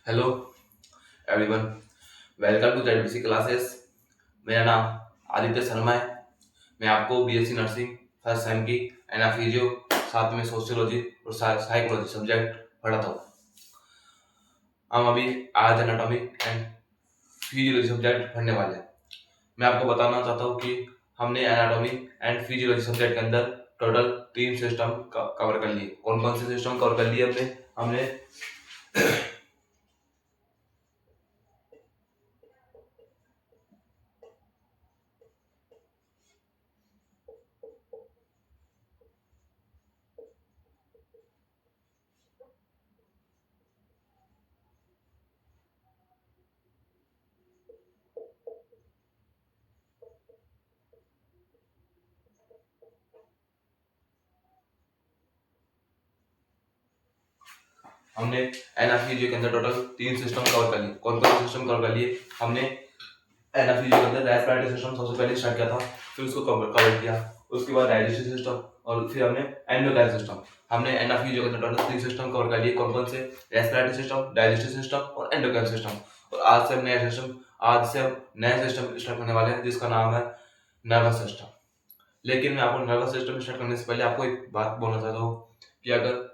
Hello everyone, welcome to ZBC classes. मेरा नाम आदित्य शर्मा है। मैं आपको बीएससी नर्सिंग फर्स्ट सेम की एनाफिजियो साथ में सोशियोलॉजी और साइकोलॉजी सब्जेक्ट पढ़ाता हूँ। हम अभी आज एनाटॉमी एंड फिजियोलॉजी सब्जेक्ट पढ़ने वाले हैं। मैं आपको बताना चाहता हूँ कि हमने एनाटॉमी एंड फिजियोलॉजी सब्जेक्ट के अंदर टोटल 3 सिस्टम कवर कर लिए। कौन कौन से सिस्टम कवर कर लिए हमने हमने हमने एनाफिजियो के अंदर टोटल 3 सिस्टम कवर कर लिए। कौन कौन से सिस्टम कवर कर लिए हमने एनाफिजियो के अंदर? रेस्पिरेटरी सिस्टम सबसे पहले स्टार्ट किया था, फिर उसको कवर किया। उसके बाद डाइजेस्टिव सिस्टम और फिर हमने एंडोक्राइन सिस्टम। हमने एनाफिजियो के अंदर टोटल 3 सिस्टम कवर कर लिए। कौन कौन से? रेस्पिरेटरी सिस्टम, डाइजेस्टिव सिस्टम और एंडोक्राइन सिस्टम। और आज से हम नया सिस्टम स्टार्ट करने वाले हैं जिसका नाम है नर्वस सिस्टम। लेकिन मैं आपको नर्वस सिस्टम स्टार्ट करने से पहले आपको एक बात बोलना चाहता हूँ कि अगर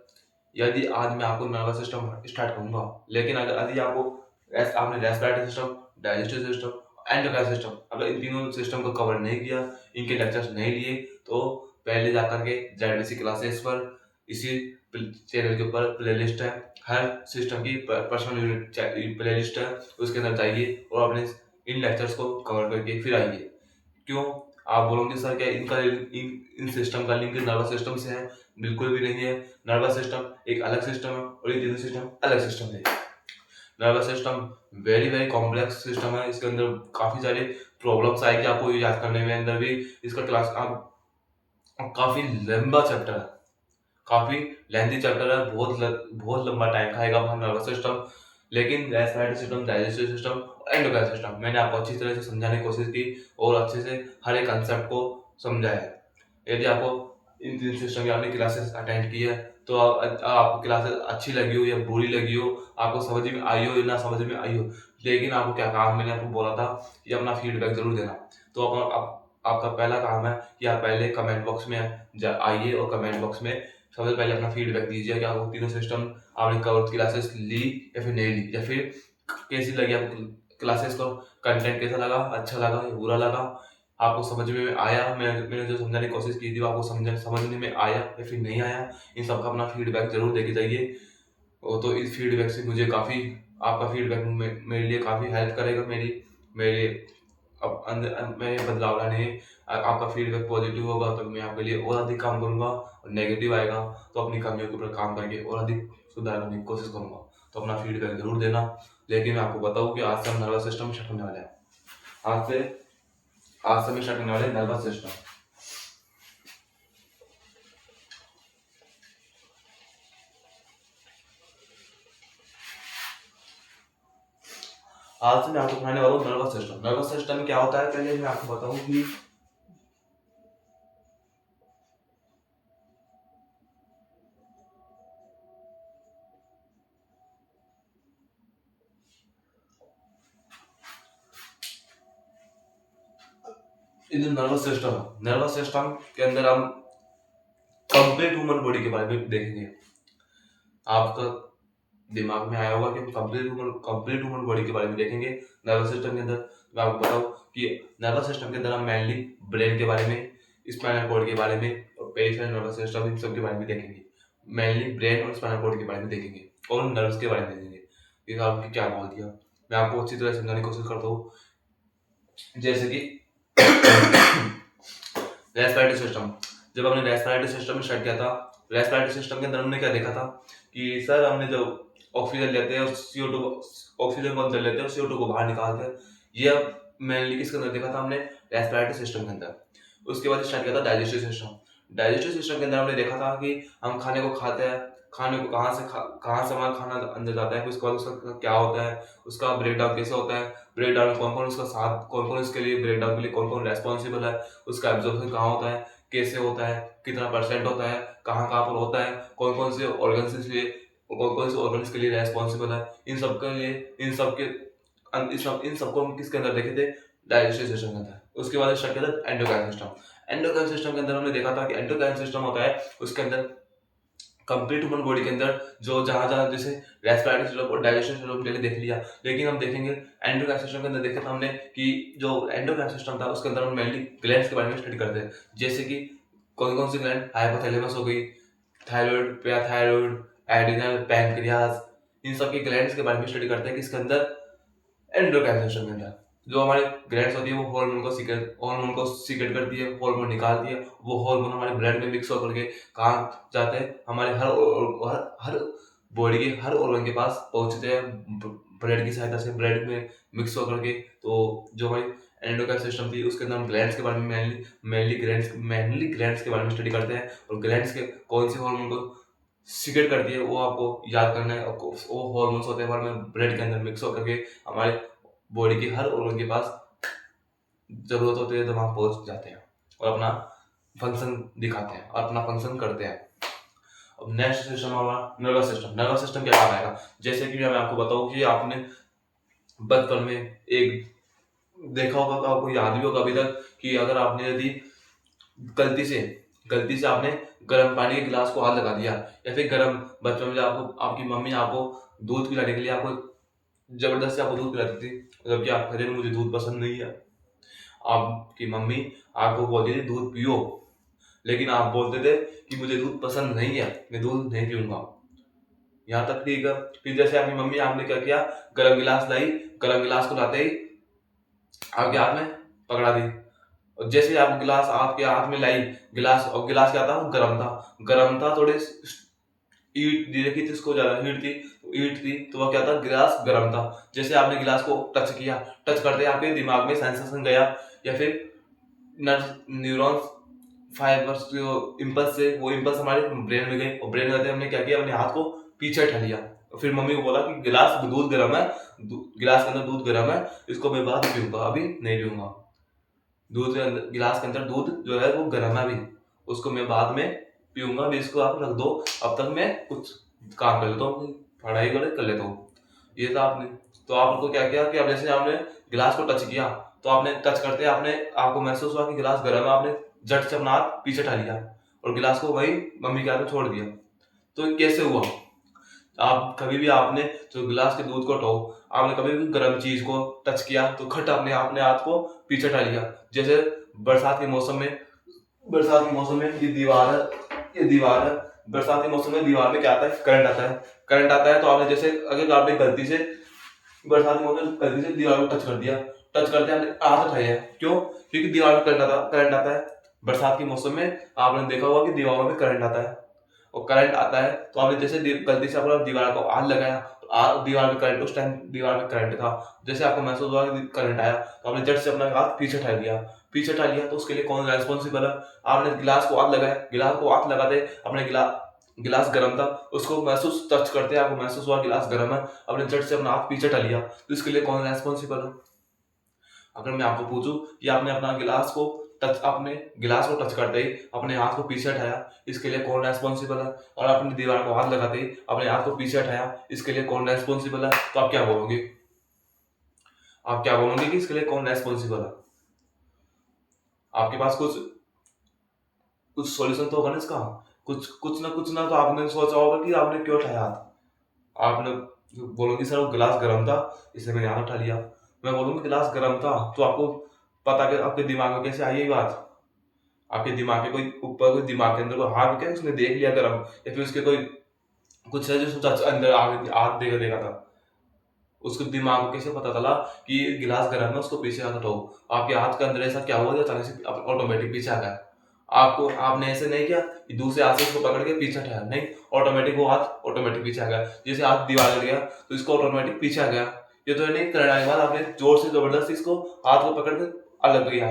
यदि आज मैं आपको नर्वस सिस्टम स्टार्ट करूंगा, लेकिन अगर यदि आपने respiratory system, digestive system, endocrine system, अगर इन तीनों सिस्टम को कवर नहीं किया, इनके लेक्चर्स नहीं लिए, तो पहले जाकर के जेडबीसी क्लासेस पर इसी चैनल के ऊपर प्लेलिस्ट है। हर सिस्टम की पर्सनल यूनिट प्लेलिस्ट है, उसके अंदर जाइए और अपने इन लेक्चर्स को कवर करके फिर आइए। क्यों? आप बोलोगे सर क्या इन सिस्टम का लिंक नर्वस सिस्टम से है? बिल्कुल भी नहीं है। नर्वस सिस्टम एक अलग सिस्टम है और ये तीनों सिस्टम अलग सिस्टम है। Nervous system very very complex system है। इसके अंदर काफी सारे प्रॉब्लम्स आएगी आपको याद करने में। अंदर भी इसका क्लास आप काफी लंबा चैप्टर है, काफी लेंथी चैप्टर है। बहुत लंबा टाइम खाएगा अपना नर्वस सिस्टम। लेकिन रेस्पिरेटरी सिस्टम, डाइजेस्टिव सिस्टम और एंडोक्राइन सिस्टम मैंने आपको अच्छी तरह से समझाने की कोशिश की और अच्छे से हर एक कंसेप्ट को समझाया है। यदि आपको इन 3 सिस्टम की आपने क्लासेस अटेंड की है तो आपको क्लासेस अच्छी लगी हो या बुरी लगी हो, आपको समझ में आई हो या ना समझ में आई हो, लेकिन आपको क्या काम मैंने आपको बोला था कि अपना फीडबैक जरूर देना। तो आपका पहला काम है कि आप पहले कमेंट बॉक्स में आइए और कमेंट बॉक्स में सबसे पहले अपना फीडबैक दीजिए कि आपको तीनों सिस्टम आपने कवर क्लासेस ली या फिर नहीं ली, या फिर कैसी लगी आपको क्लासेस को, कंटेंट कैसा लगा, अच्छा लगा या बुरा लगा, आपको समझ में आया, मैंने जो समझाने की कोशिश की थी वो आपको समझने में आया या फिर नहीं आया। इन सबका अपना फीडबैक जरूर देके जाइए। और तो इस फीडबैक से मुझे काफ़ी, आपका फीडबैक मेरे लिए काफ़ी हेल्प करेगा। मेरे अब अंदर में बदलाव लाने में। आपका फीडबैक पॉजिटिव होगा तो मैं आपके लिए और अधिक काम करूंगा, और नेगेटिव आएगा तो अपनी कमियों के ऊपर काम करके और अधिक सुधार करने की कोशिश करूंगा। तो अपना फीडबैक जरूर देना। लेकिन मैं आपको बताऊं कि आज से हम नर्वस सिस्टम स्टार्ट होने वाले हैं। आज से आज से हम स्टार्ट होने वाले हैं नर्वस सिस्टम। आज से मैं आपको पढ़ाने वाला हूँ नर्वस सिस्टम। नर्वस सिस्टम क्या होता है पहले मैं आपको बताऊं कि ये नर्वस सिस्टम के अंदर हम कंप्लीट ह्यूमन बॉडी के बारे में देखेंगे। आपका दिमाग में आया होगा कि हम कंप्लीट ह्यूमन बॉडी के बारे में देखेंगे नर्वस सिस्टम के अंदर। मैं आपको बताऊं कि नर्वस सिस्टम के अंदर हम मेनली ब्रेन के बारे में, स्पाइनल कॉर्ड के बारे में और पेरिफेरल नर्वस सिस्टम इन सब के बारे में देखेंगे। मेनली ब्रेन और स्पाइनल कॉर्ड के बारे में देखेंगे और नर्व्स के बारे में देखेंगे। ये आपने क्या बोल दिया, मैं आपको अच्छी तरह समझाने की कोशिश करता हूँ। जैसे कि रेस्पिरेटरी सिस्टम, जब हमने रेस्पिरेटरी सिस्टम स्टार्ट किया था, रेस्पिरेटरी सिस्टम के अंदर हमने क्या देखा था कि सर हमने जो ऑक्सीजन लेते हैं और CO2 ऑक्सीजन को अंदर लेते हैं और CO2 को बाहर निकालते हैं, ये मेनली किसके अंदर देखा था हमने? रेस्पिरेटरी सिस्टम के अंदर। उसके बाद स्टार्ट किया था डाइजेस्टिव सिस्टम। डाइजेस्टिव सिस्टम के अंदर हमने देखा था कि हम खाने को खाते हैं, खाने को कहाँ से हमारा खाना अंदर जाता है, उसके बाद उसका क्या होता है, उसका ब्रेक डाउन कैसे होता है, ब्रेक डाउन कौन कौन उसका साथ, कौन कौन इसके लिए ब्रेक डाउन के लिए कौन कौन रेस्पॉन्सिबल है, उसका एब्जॉर्प्शन कहाँ होता है, कैसे होता है, कितना परसेंट होता है, कहाँ कहाँ पर होता है, कौन कौन से ऑर्गन इसलिए कौन कौन से ऑर्गन्स के लिए रेस्पॉन्सिबल है, इन सब के लिए, इन सबको हम किसके अंदर देखे थे, डाइजेस्टिव सिस्टम के अंदर। उसके बाद स्टार्ट किया था एंडोक्राइन सिस्टम। एंडोक्राइन सिस्टम के अंदर हमने देखा था कि एंडोक्राइन सिस्टम होता है, उसके अंदर कंप्लीट ह्यूमन बॉडी के अंदर जो जहां जहां जैसे रेस्पिरेटरी सिस्टम और डाइजेस्टिव सिस्टम पहले देख लिया, लेकिन हम देखेंगे एंडोक्राइन सिस्टम के अंदर देखा था हमने कि जो एंडोक्राइन सिस्टम था उसके अंदर हम मेनली ग्लैंड्स के बारे में स्टडी करते हैं, जैसे कि कौन कौन सी ग्लैंड, हाइपोथैलेमस हो गई, थायराइड, पैराथायराइड, एड्रिनल, पैंक्रियास, इन सब की ग्लैंड्स के बारे में स्टडी करते हैं किसके अंदर, एंडोक्राइन सिस्टम के अंदर। जो हमारे ग्लैंड्स होती है वो हार्मोन को सीक्रेट करती है, हार्मोन निकालती है, वो हार्मोन हमारे ब्लड में मिक्स होकर के कहाँ जाते हैं, हमारे हर बॉडी के हर ऑर्गन के पास पहुंचते हैं ब्लड की सहायता से, ब्लड में मिक्स होकर के। तो जो हमारी एंडोक्राइन सिस्टम थी उसके अंदर हम ग्लैंड्स के बारे में मेनली ग्लैंड्स के बारे में स्टडी करते हैं, और ग्लैंड्स के कौन से हार्मोन को सीक्रेट करती है वो आपको याद करना है। वो हार्मोन्स होते हैं हमारे ब्लड के अंदर मिक्स होकर के हमारे बॉडी के हर ऑर्गन के पास जरूरत होती है तो वहां पहुंच जाते हैं और अपना फंक्शन दिखाते हैं और अपना फंक्शन करते हैं। अब नेक्स्ट सिस्टम हमारा नर्वस सिस्टम। नर्वस सिस्टम क्या काम आएगा, जैसे कि मैं आपको बताऊं कि आपने बचपन में एक देखा होगा, आपको याद भी होगा अभी तक, कि अगर आपने यदि गलती से आपने गर्म पानी के गिलास को हाथ लगा दिया, या फिर गर्म बचपन में आपको आपकी मम्मी आपको दूध पिलाने के लिए आपको जबरदस्ती आपको दूध पिलाती थी, जबकि आप कहते थे मुझे दूध पसंद नहीं है, आपकी मम्मी आपको बोलती थी दूध पियो, लेकिन आप बोलते थे कि मुझे दूध पसंद नहीं है, मैं दूध नहीं पीऊंगा। यहाँ तक ठीक है। फिर जैसे आपकी मम्मी आपने क्या किया, गर्म गिलास लाई, गर्म गिलास को लाते ही आपके हाथ में पकड़ा दी, और जैसे आप गिलास आपके हाथ में लाई गिलास, और गिलास क्या था, वो गर्म था थोड़े ईट दी रखी थी उसको, ज्यादा ईट थी तो वह क्या था, गिलास गर्म था। जैसे आपने गिलास को टच किया, टच करते आपके दिमाग में सेंसेशन गया, या फिर न्यूरॉन्स फाइबर्स जो इम्पल्स से, वो इम्पल्स हमारे ब्रेन में गए, और ब्रेन में गए हमने क्या किया, अपने हाथ को पीछे उठा लिया, और फिर मम्मी को बोला कि गिलास दूध गर्म है, गिलास के अंदर दूध गर्म है, इसको मैं बाद में पीऊंगा, अभी नहीं पीऊंगा। दूध के अंदर, गिलास के अंदर दूध जो है वो गर्म है, अभी उसको मैं बाद में पीऊंगा, अभी इसको आप रख दो, अब तक मैं कुछ काम कर लेता हूँ, पढ़ाई कर लेता हूँ। ये था आपने। तो आपको क्या किया कि अब जैसे आपने गिलास को टच किया, तो आपने टच करते आपने आपको महसूस हुआ कि गिलास गर्म है, आपने झट से अपना हाथ पीछे उठा लिया और गिलास को वही मम्मी के हाथ में छोड़ दिया। तो ये कैसे हुआ, आप कभी भी आपने जो गिलास के दूध को उठाओ, आपने कभी भी गर्म चीज को टच किया तो खट आपने अपने हाथ को पीछे उठा लिया। जैसे बरसात के मौसम में ये दीवार है, बरसात के मौसम में दीवार में क्या आता है, करंट आता है। तो आपने जैसे अगर आपने गलती से बरसात के मौसम में गलती से दीवार को टच कर दिया, टच करते आपने हाथ उठाया, क्यों, क्योंकि दीवार में करंट आता है। बरसात के मौसम में आपने देखा होगा कि दीवारों में करंट आता है, और करंट आता है तो आपने जैसे गलती से अपना दीवार को हाथ लगाया, तो दीवार में करंट, उस टाइम दीवार में करंट था, जैसे आपको महसूस हुआ कि करंट आया, तो आपने झट से अपना हाथ पीछे उठा लिया। तो उसके लिए कौन रेस्पॉन्सिबल है, आपने गिलास को हाथ लगाया, गिलास को हाथ लगाते अपने गिलास गर्म था, उसको महसूस टच करते आपको महसूस हुआ गिलास गर्म है, आपने झट से अपना हाथ पीछे उठा लिया, तो इसके लिए कौन रेस्पॉन्सिबल है। अगर मैं आपको पूछूं कि आपने अपना अपने गिलास को टच करते ही अपने हाथ को पीछे हटाया, इसके लिए कौन रेस्पॉन्सिबल है, और अपनी दीवार को हाथ लगाते ही अपने हाथ को पीछे हटाया, इसके लिए कौन रेस्पॉन्सिबल है, तो आप क्या बोलोगे कि इसके लिए कौन रेस्पॉन्सिबल है। आपके पास कुछ सॉल्यूशन तो होगा ना इसका, कुछ ना तो आपने सोचा होगा कि आपने क्यों उठाया हाथ। आपने बोलोगे सर वो गिलास गर्म था इसलिए मैंने हाथ उठा लिया। मैं बोलूंगा गिलास गर्म था, तो आपको पता कि आपके दिमाग में कैसे आई ये बात, आपके दिमाग के कोई दिमाग के अंदर कोई हाथ क्या उसने देख लिया गर्म, या फिर उसके कोई कुछ है जो सोचा अंदर हाथ देखा था, उसके दिमाग को कैसे पता चला कि ये गिलास गर्म है, उसको पीछे हाथ उठाओ। आपके हाथ के अंदर ऐसा क्या हुआ जो अचानक से ऑटोमेटिक पीछे आ गया। आपने ऐसे नहीं किया कि दूसरे हाथ से उसको पकड़ के पीछे हटाया, नहीं, ऑटोमेटिक वो हाथ ऑटोमेटिक पीछे आ गया। जैसे हाथ दीवार लग गया तो इसको ऑटोमेटिक पीछे आ गया। ये तो नहीं करने के बाद आपने जोर से जबरदस्ती इसको हाथ को पकड़ के अलग गया,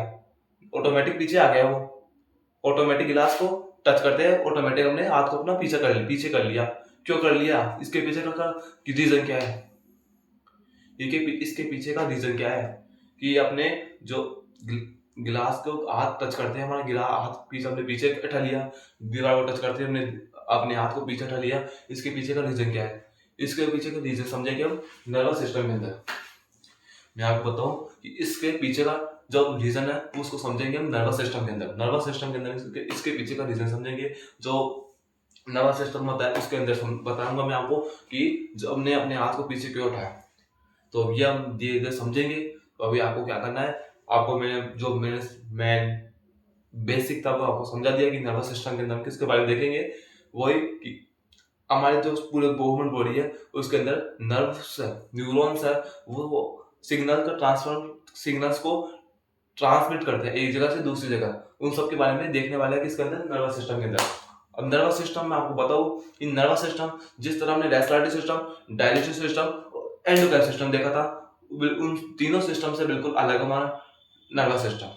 ऑटोमेटिक पीछे आ गया, वो ऑटोमेटिक गिलास को टच करते हैं ऑटोमेटिक हमने हाथ को अपना पीछे कर लिया। क्यों कर लिया, इसके पीछे का रीजन क्या है, इसके पीछे का रीजन क्या है कि अपने जो गिलास को हाथ टच करते हैं, हमारा गिलास हाथ पीछे हमने पीछे उठा लिया, दीवार को टच करते हैं हमने अपने हाथ को पीछे उठा लिया, इसके पीछे का रीजन क्या है? इसके पीछे का रीजन समझेंगे हम नर्वस सिस्टम के अंदर। मैं आपको बताऊं कि इसके पीछे का जो रीजन है उसको समझेंगे हम नर्वस सिस्टम के अंदर। नर्वस सिस्टम के अंदर इसके पीछे का रीजन समझेंगे। जो नर्वस सिस्टम होता है उसके अंदर बताऊंगा मैं आपको कि जो हमने अपने हाथ को पीछे क्यों उठाया। तो ये हम धीरे धीरे समझेंगे। तो अभी आपको क्या करना है, आपको मैंने बेसिक था वो आपको समझा दिया कि नर्वस सिस्टम के अंदर किसके बारे में देखेंगे। वही कि हमारे जो पूरे ह्यूमन बॉडी है उसके अंदर नर्व्स है, न्यूरॉन्स है, वो सिग्नल्स को ट्रांसमिट करते हैं एक जगह से दूसरी जगह। उन सब के बारे में देखने वाला है किसके अंदर, नर्वस सिस्टम के अंदर। अब नर्वस सिस्टम में आपको बताऊं कि नर्वस सिस्टम जिस तरह हमने respiratory system, digestive system, endocrine system देखा था, उन तीनों सिस्टम से बिल्कुल अलग हमारा नर्वस सिस्टम।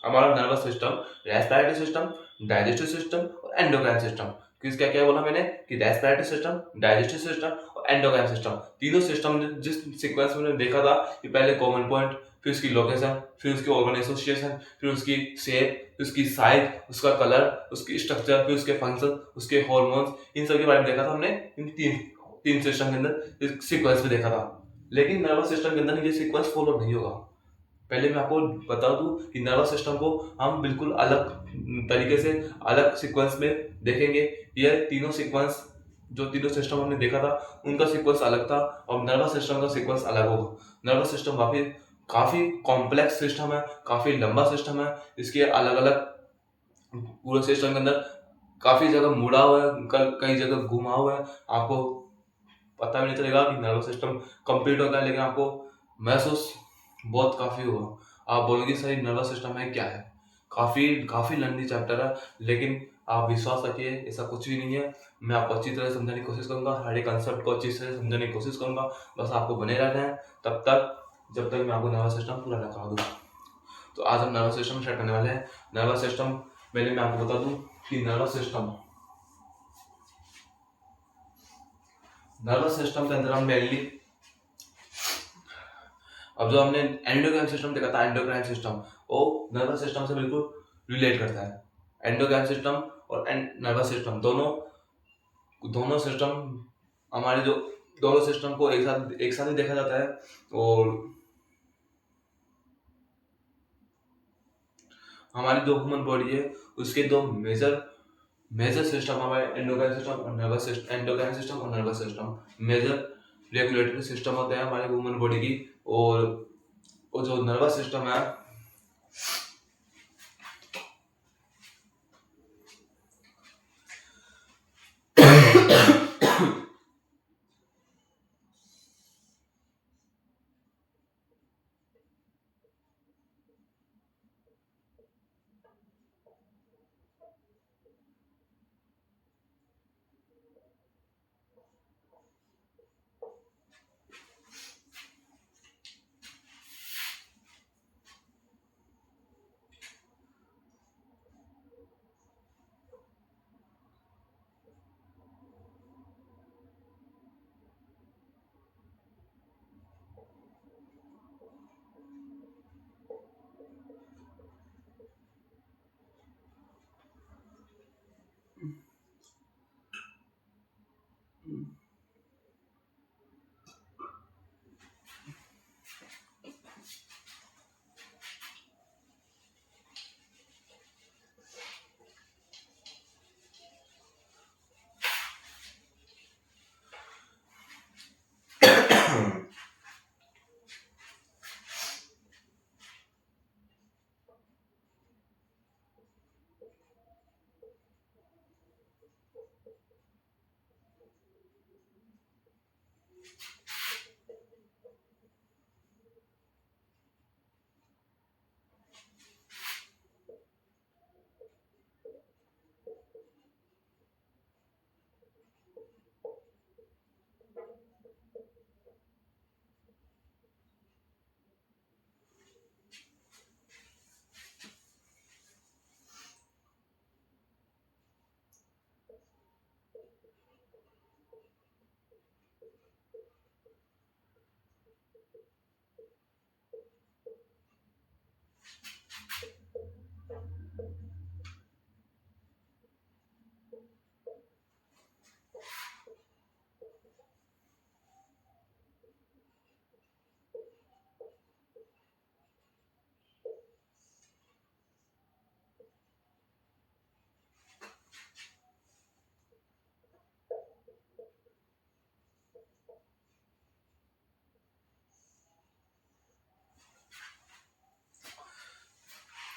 हमारा nervous system respiratory system, digestive system और एंडोक्राइन सिस्टम। किस क्या क्या बोला मैंने कि रेस्पिरेटरी सिस्टम, डाइजेस्टिव सिस्टम और एंडोक्राइन सिस्टम, तीनों सिस्टम ने जिस सीक्वेंस में देखा था कि पहले कॉमन पॉइंट, फिर उसकी लोकेशन, फिर उसकी ऑर्गन एसोसिएशन, फिर उसकी शेप, फिर उसकी साइज, उसका कलर, उसकी स्ट्रक्चर, फिर उसके फंक्शन, उसके हार्मोन्स, इन सब के बारे में देखा था हमने इन तीन तीन सिस्टम के अंदर सीक्वेंस में देखा था। लेकिन नर्वस सिस्टम के अंदर ये सीक्वेंस फॉलो नहीं होगा। पहले मैं आपको बता दूं कि नर्वस सिस्टम को हम बिल्कुल अलग तरीके से अलग सीक्वेंस में देखेंगे। ये तीनों सीक्वेंस, जो तीनों सिस्टम हमने देखा था उनका सीक्वेंस अलग था और नर्वस सिस्टम का सीक्वेंस अलग होगा। नर्वस सिस्टम काफी काफी कॉम्प्लेक्स सिस्टम है, काफी लंबा सिस्टम है। इसके अलग अलग पूरे सिस्टम के अंदर काफी जगह मुड़ा हुआ है, कई जगह घुमा हुआ है। आपको पता भी नहीं चलेगा कि नर्वस सिस्टम कंप्लीट हो गया, लेकिन आपको महसूस बहुत काफी होगा। आप बोलोगे सही नर्वस सिस्टम है क्या है? काफी काफी लंबी चैप्टर है, लेकिन आप विश्वास रखिए ऐसा कुछ भी नहीं है। मैं आपको अच्छी तरह समझाने की कोशिश करूंगा, हर एक कंसेप्ट को अच्छी तरह समझाने की कोशिश करूंगा। बस आपको बने रहना है तब तक जब तक मैं आपको नर्वस सिस्टम पूरा लगा दूँ। तो आज हम नर्वस सिस्टम स्टार्ट करने वाले हैं। नर्वस सिस्टम पहले मैं आपको बता दूं कि नर्वस सिस्टम के अंदर हम मेनली, अब जो हमने एंडोक्राइन सिस्टम देखा था, एंडोक्राइन सिस्टम वो नर्वस सिस्टम से बिल्कुल रिलेट करता है। एंडोक्राइन सिस्टम और नर्वस सिस्टम दोनों दोनों सिस्टम हमारे जो दोनों सिस्टम को एक साथ ही देखा जाता है। और हमारी जो ह्यूमन बॉडी है उसके दो मेजर सिस्टम हमारे एंडोक्राइन सिस्टम और नर्वस सिस्टम, एंडोक्राइन सिस्टम और nervous system major regulatory system होते हैं हमारे ह्यूमन बॉडी की। और वो जो नर्वस सिस्टम है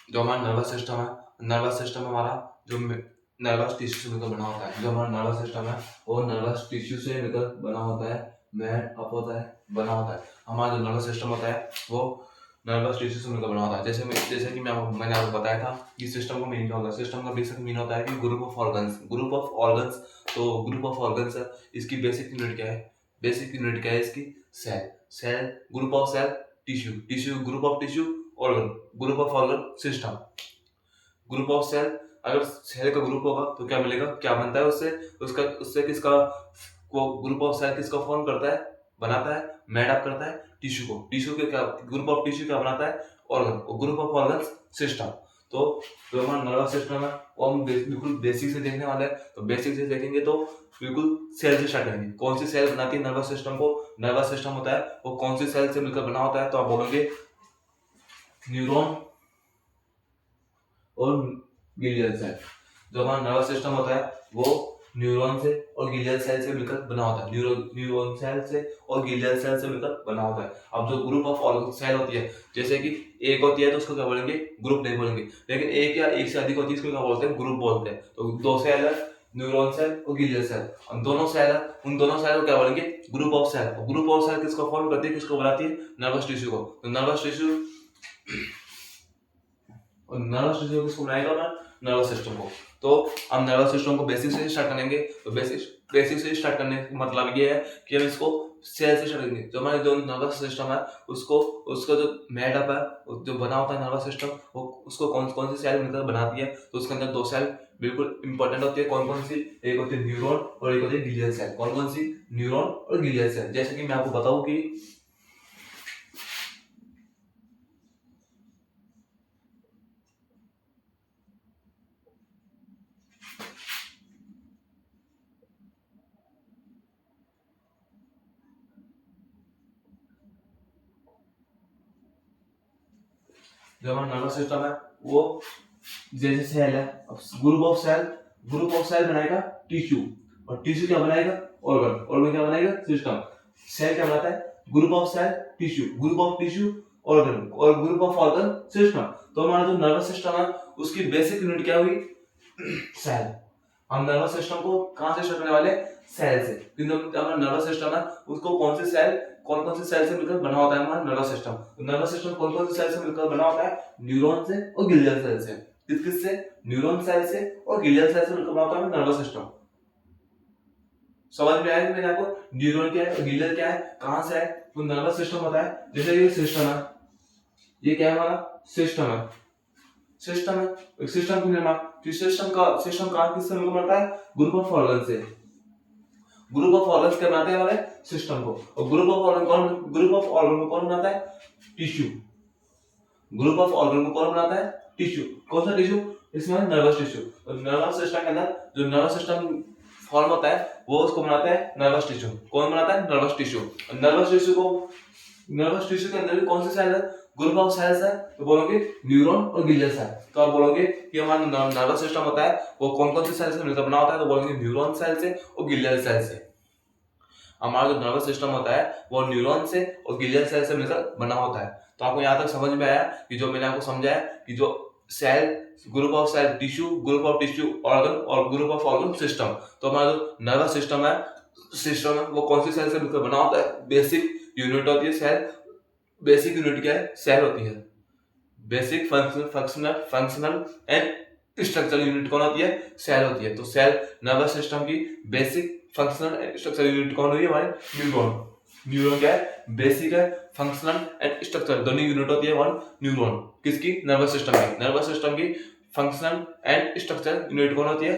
जो हमारा नर्वस सिस्टम है, नर्वस सिस्टम हमारा जो नर्वस टिश्यू से मिलकर बना होता है। जो हमारा नर्वस सिस्टम है वो नर्वस टिश्यू से मिलकर बना होता है, मेड अप होता है, बना होता है। हमारा जो नर्वस सिस्टम होता है वो नर्वस टिश्यू से मिलकर बना होता है। जैसे कि मैंने आपको बताया था कि सिस्टम का मीन क्या होता है। सिस्टम का बेसिक मीन होता है कि group of organs, group of organs. तो ग्रुप ऑफ ऑर्गन्स है, इसकी बेसिक यूनिट क्या है? बेसिक यूनिट क्या है इसकी? Cell. Cell, group of cell, tissue, tissue, group of tissue, organ, group of organ, system. Group of cell, अगर cell का ग्रुप होगा तो क्या मिलेगा, क्या बनता है उससे? उससे किसका वो ग्रुप ऑफ सेल किसका फॉर्म करता है, बनाता है, मेड अप करता है टिश्यू को। टिश्यू के क्या, ग्रुप ऑफ टिश्यू क्या बनाता है? ऑर्गन, और ग्रुप ऑफ ऑर्गन सिस्टम। तो जो हमारा नर्वस सिस्टम है वो हम बिल्कुल बेसिक से देखने वाले हैं। तो बेसिक से देखेंगे तो बिल्कुल सेल से स्टार्ट करेंगे। कौन सी सेल बनाती है नर्वस सिस्टम को? नर्वस सिस्टम होता है वो कौन सी सेल से मिलकर बना होता है? तो आप बोलोगे न्यूरॉन और गिलियल सेल। जो हमारा नर्वस सिस्टम होता है वो न्यूरॉन से और गिलियल सेल से मिलकर बना होता है। न्यूरॉन सेल से और गिलियल सेल से मिलकर बना होता है। अब जो ग्रुप ऑफ ऑर्गन सेल होती है, जैसे कि एक होती है तो उसको क्या बोलेंगे? ग्रुप नहीं बोलेंगे। लेकिन एक या एक से अधिक होती है इसको क्या बोलते हैं? ग्रुप बोलते हैं। तो दो सेल है, न्यूरॉन सेल और गिलियल सेल, और दोनों सेल है, उन दोनों सेल को क्या बोलेंगे? Group of cell. Group of cell किसको फॉर्म करती है, किसको बनाती है? नर्वस टिश्यू को। तो नर्वस टिश्यू, और नर्वस सिस्टम किसको बनाएगा ना? नर्वस सिस्टम को। तो हम नर्वस सिस्टम को बेसिक से स्टार्ट करेंगे। तो बेसिक से स्टार्ट करने का मतलब ये है कि हम इसको सेल से स्टार्ट करेंगे। जो हमारे जो नर्वस सिस्टम है उसको, उसका जो मेडअप है, जो बना होता है नर्वस सिस्टम, वो उसको कौन कौन सी सेल मिलकर बनाती है? तो उसके अंदर दो सेल बिल्कुल इंपॉर्टेंट होती है। कौन कौन सी? एक होती है न्यूरॉन और एक होती है ग्लियल सेल। कौन कौन सी? न्यूरॉन और ग्लियल सेल। जैसे कि मैं आपको बताऊं कि जो हमारा नर्वस सिस्टम है वो जैसे सेल है, अब ग्रुप ऑफ सेल बनाएगा टिश्यू, और टिश्यू क्या बनाएगा? ऑर्गन, ऑर्गन क्या बनाएगा? सिस्टम। सेल क्या बनाता है? Group of cell, tissue, group of tissue, organ, और ग्रुप ऑफ ऑर्गन, सिस्टम। तो हमारा जो नर्वस सिस्टम है उसकी बेसिक यूनिट क्या हुई? सेल। हम नर्वस सिस्टम को कहां से स्टार्ट करने वाले? सेल से। क्योंकि हमारा नर्वस सिस्टम है उसको कौन से सेल, कौन कौन से सेल से मिलकर बना होता है हमारा नर्वस सिस्टम? तो नर्वस सिस्टम कौन कौन से सेल से मिलकर बना होता है? न्यूरॉन से और ग्लियल सेल से। किससे? न्यूरॉन सेल से और ग्लियल सेल से मिलकर बना होता है नर्वस सिस्टम। समझ में आया कि मैंने आपको न्यूरॉन क्या है और ग्लियल क्या है, कहां से है? तो नर्वस सिस्टम होता है। जैसे ये सिस्टम है, ये क्या है हमारा? सिस्टम है। सिस्टम है, एक सिस्टम का निर्माण, सिस्टम का किससे मिलकर बनता है? ग्रुप ऑफ ऑर्गन से। ग्रुप ऑफ ऑर्गन्स क्या बनाते हैं हमारे सिस्टम को? और ग्रुप ऑफ ऑर्गन कौन, ग्रुप ऑफ ऑर्गन को कौन बनाता है? टिश्यू। ग्रुप ऑफ ऑर्गन को कौन बनाता है? टिश्यू। कौन सा टिश्यू? इसमें नर्वस टिश्यू। तो नर्वस सिस्टम के अंदर जो नर्वस सिस्टम फॉर्म होता है वो उसको बनाता है नर्वस टिश्यू। कौन बनाता है? Nervous tissue. नर्वस टिश्यू को, नर्वस टिश्यू के अंदर भी कौन सी सेल है? ग्रुप ऑफ सेल्स है। तो बोलोगे न्यूरॉन और ग्लियल सेल। तो आप बोलोगे कि हमारा नर्वस सिस्टम होता है वो कौन कौन सी सेल से मिलकर बना होता है? तो बोलोगे न्यूरॉन सेल से और ग्लियल सेल से। हमारा जो नर्वस सिस्टम होता है वो न्यूरॉन से और ग्लियल सेल से मिलकर बना होता है। तो आपको यहाँ तक समझ में आया कि जो मैंने आपको समझाया कि जो cell, group of cell tissue, group of tissue organ, और ग्रुप ऑफ ऑर्गन सिस्टम। तो हमारा जो नर्वस सिस्टम है वो कौन सी सेल से मिलकर बना होता है? बेसिक यूनिट होती है सेल। बेसिक यूनिट क्या है? सेल होती है। Basic functional and structural unit कौन होती है? सेल होती है। तो सेल नर्वस सिस्टम की basic functional and structural unit कौन हुई है? हमारे न्यूरॉन। न्यूरॉन क्या है? बेसिक है, फंक्शनल एंड स्ट्रक्चरल दोनों यूनिट होती है वन न्यूरॉन। किसकी? नर्वस सिस्टम की। नर्वस सिस्टम की फंक्शनल एंड स्ट्रक्चरल यूनिट कौन होती है?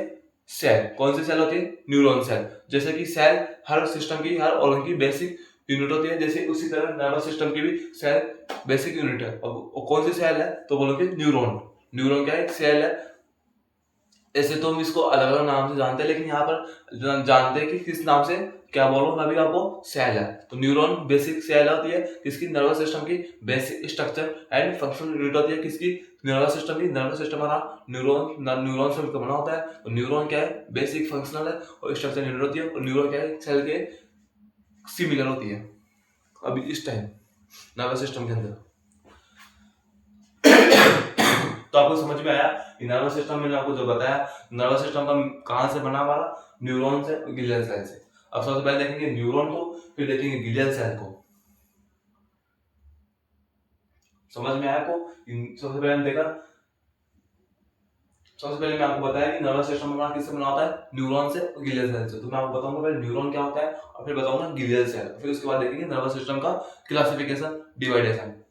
सेल। कौन सी सेल होती है? Neuron cell. जैसे कि सेल हर सिस्टम की, हर ऑर्गन की बेसिक यूनिट होती है, जैसे उसी तरह नर्वस सिस्टम की भी सेल बेसिक यूनिट है। अब कौन सी सेल है? तो बोलोगे न्यूरॉन। न्यूरॉन क्या है? एक सेल है। ऐसे तो हम इसको अलग अलग नाम से जानते हैं, लेकिन यहाँ पर जानते हैं कि किस नाम से, क्या बोलो मैं भी आपको, सेल है। तो न्यूरॉन बेसिक सेल होती है किसकी? नर्वस सिस्टम की। Basic structure and functional unit होती है किसकी? नर्वस सिस्टम की। नर्वस सिस्टम हमारा न्यूरॉन से मिलकर बना होता है। तो न्यूरॉन क्या है? बेसिक, फंक्शनल है और स्ट्रक्चर यूनिट होती है। और न्यूरॉन क्या है? सेल के सिमिलर होती है अभी इस टाइम नर्वस सिस्टम के अंदर। तो आपको समझ में आया नर्वस सिस्टम मैंने आपको जो बताया नर्वस सिस्टम का कहाँ से बना हमारा न्यूरॉन से गिलियल सेल से। अब सबसे पहले देखेंगे न्यूरॉन को फिर देखेंगे गिलियल सेल को। समझ में आया आपको? सबसे पहले हमने देखा सबसे पहले मैं आपको बताया कि नर्वस सिस्टम हमारा किससे बना होता है न्यूरॉन से और गिलियल सेल से। तो मैं आपको बताऊंगा पहले न्यूरॉन क्या होता है और फिर बताऊंगा गिलियल सेल, फिर उसके बाद देखेंगे नर्वस सिस्टम का क्लासिफिकेशन डिवाइडेशन।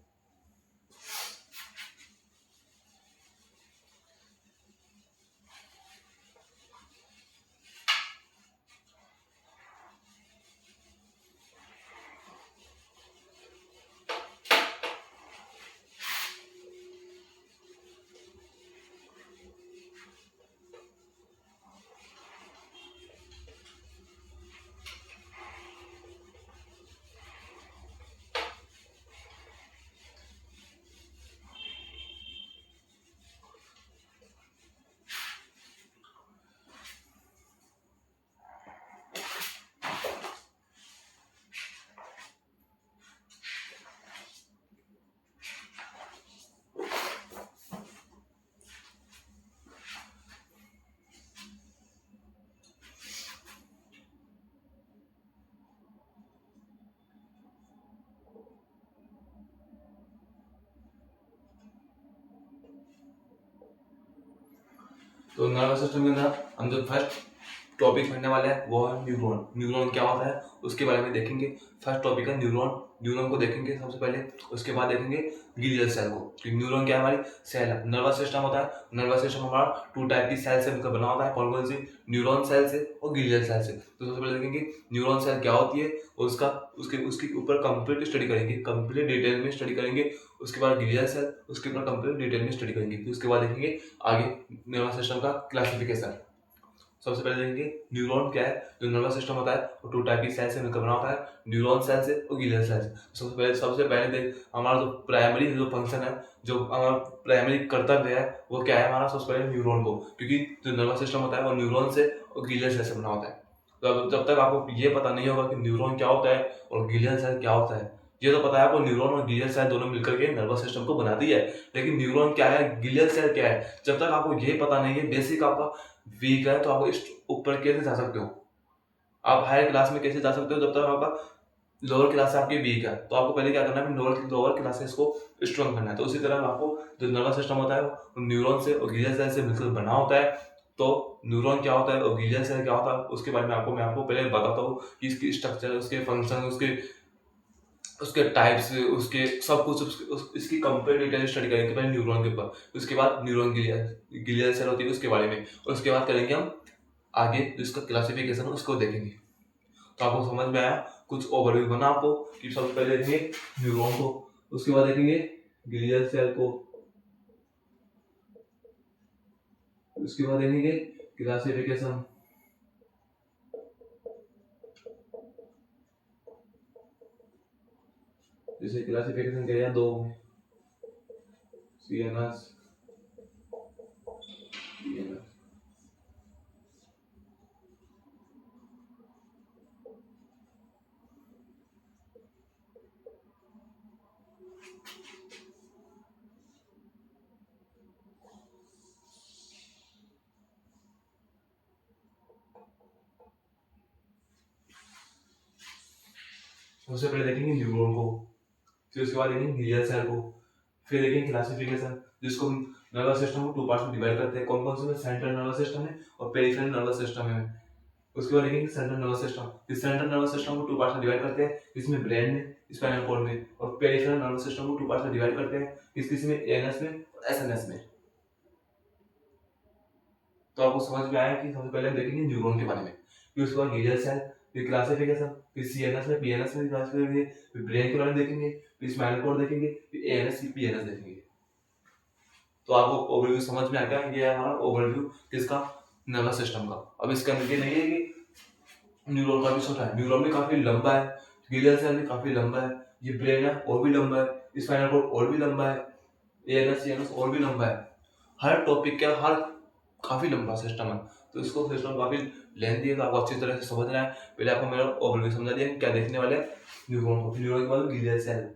तो नर्वस सिस्टम के अंदर हम जो फर्स्ट टॉपिक पढ़ने वाले हैं वो है न्यूरॉन। न्यूरॉन क्या होता है उसके बारे में देखेंगे। फर्स्ट टॉपिक है न्यूरॉन। न्यूरॉन को देखेंगे सबसे पहले, उसके बाद देखेंगे गिलियल सेल को। तो न्यूरॉन क्या है हमारी सेल है। नर्वस सिस्टम होता है, नर्वस सिस्टम हमारा 2 टाइप की सेल से मिलकर बना होता है। कौन कौन सी? न्यूरॉन सेल से और गिलियल सेल से। तो सबसे पहले देखेंगे न्यूरॉन सेल क्या होती है और उसका उसके उसके ऊपर कंप्लीट स्टडी करेंगे, कंप्लीट डिटेल में स्टडी करेंगे। उसके बाद गिलियल सेल, उसके ऊपर कंप्लीट डिटेल में स्टडी करेंगे। फिर उसके बाद देखेंगे आगे नर्वस सिस्टम का क्लासिफिकेशन। सबसे पहले देखेंगे न्यूरॉन क्या है। जो नर्वस सिस्टम होता है वो 2 टाइप की सेल से मिलकर बना होता है, न्यूरॉन सेल से और गिलियल सेल से। सबसे पहले देख हमारा जो प्राइमरी जो फंक्शन है, जो हमारा प्राइमरी कर्तव्य है वो क्या है हमारा, सबसे पहले न्यूरॉन को, क्योंकि जो नर्वस सिस्टम होता है वो न्यूरॉन से और गिलियल सेल से बना होता है। तो जब तक आपको ये पता नहीं होगा कि न्यूरॉन क्या होता है और गिलियल सेल क्या होता है, ये तो पता है आपको न्यूरॉन और गिलियल सेल दोनों मिलकर के नर्वस सिस्टम को बनाती है, लेकिन न्यूरॉन क्या है गिलियल सेल क्या है जब तक आपको ये पता नहीं है, बेसिक आपका वीक है, तो आप इस ऊपर कैसे जा सकते हो, आप हायर क्लास में कैसे जा सकते हो जब तक आपका लोअर क्लास से आपकी वीक है। तो आपको पहले क्या करना है, लोअर क्लासेस को स्ट्रॉन्ग करना है। तो उसी तरह आपको जो नर्वस सिस्टम होता है वो न्यूरॉन से और ग्लियल सेल से मिलकर बना होता है। तो न्यूरॉन क्या होता है और ग्लियल सेल क्या होता है उसके बारे में मैं आपको पहले बताता हूँ कि इसकी स्ट्रक्चर, उसके फंक्शन, उसके उसके टाइप्स, उसके सब कुछ इसकी कंप्लीट डिटेल स्टडी करेंगे पहले न्यूरॉन के ऊपर। उसके बाद न्यूरॉन ग्लियल सेल होती है उसके बारे में, और उसके बाद करेंगे हम आगे जो इसका क्लासिफिकेशन है उसको देखेंगे। तो आपको समझ में आया, कुछ ओवरव्यू बना आपको कि सबसे पहले देखेंगे न्यूरॉन को, उसके बाद देखेंगे ग्लियल सेल को, उसके बाद देखेंगे क्लासिफिकेशन, जैसे क्लासिफिकेशन क्या है, 2 CNS सबसे पहले देखेंगे न्यूरॉन को, फिर उसके बाद देखेंगे ग्लियल सेल को, फिर देखेंगे क्लासिफिकेशन जिसको हम नर्वस सिस्टम को 2 पार्ट्स में डिवाइड करते हैं। कौन कौन से? सेंट्रल नर्वस सिस्टम है और पेरिफेरल नर्वस सिस्टम है। उसके बाद देखेंगे सेंट्रल नर्वस सिस्टम। इस सेंट्रल नर्वस सिस्टम को 2 पार्ट्स में डिवाइड करते हैं, इसमें ब्रेन में, स्पाइनल कॉर्ड में, और पेरिफेरल नर्वस सिस्टम को 2 पार्ट्स में डिवाइड करते हैं, किस में? ANS में और SNS में। तो आपको समझ में आया कि सबसे पहले हम देखेंगे न्यूरॉन के बारे में, फिर उसके बाद ग्लियल सेल, फिर क्लासिफिकेशन, फिर CNS में, PNS में क्लासिफिकेशन देखेंगे, फिर ब्रेन के बारे में देखेंगे, फिर स्पाइनल कॉर्ड देखेंगे, फिर ANS PNS देखेंगे। तो आपको ओवरव्यू समझ में आ गया, ये है हमारा ओवरव्यू किसका? नर्वस सिस्टम का। अब इसके अंदर ये नहीं है कि न्यूरॉन काफी छोटा है, न्यूरॉन भी काफी लंबा है, ग्लियल सेल भी काफी लंबा है, ये ब्रेन है और भी लंबा है, स्पाइनल कॉर्ड और भी लंबा है, ANS CNS और भी लंबा है। हर टॉपिक का हर काफी लंबा सिस्टम है, तो इसको सिस्टम काफी लेंथी है, तो आपको अच्छी तरह से समझना है। पहले आपको मेरा ओवरव्यू समझा दिया क्या देखने वाले न्यूरॉन को, न्यूरॉन के बाद ग्लियल सेल,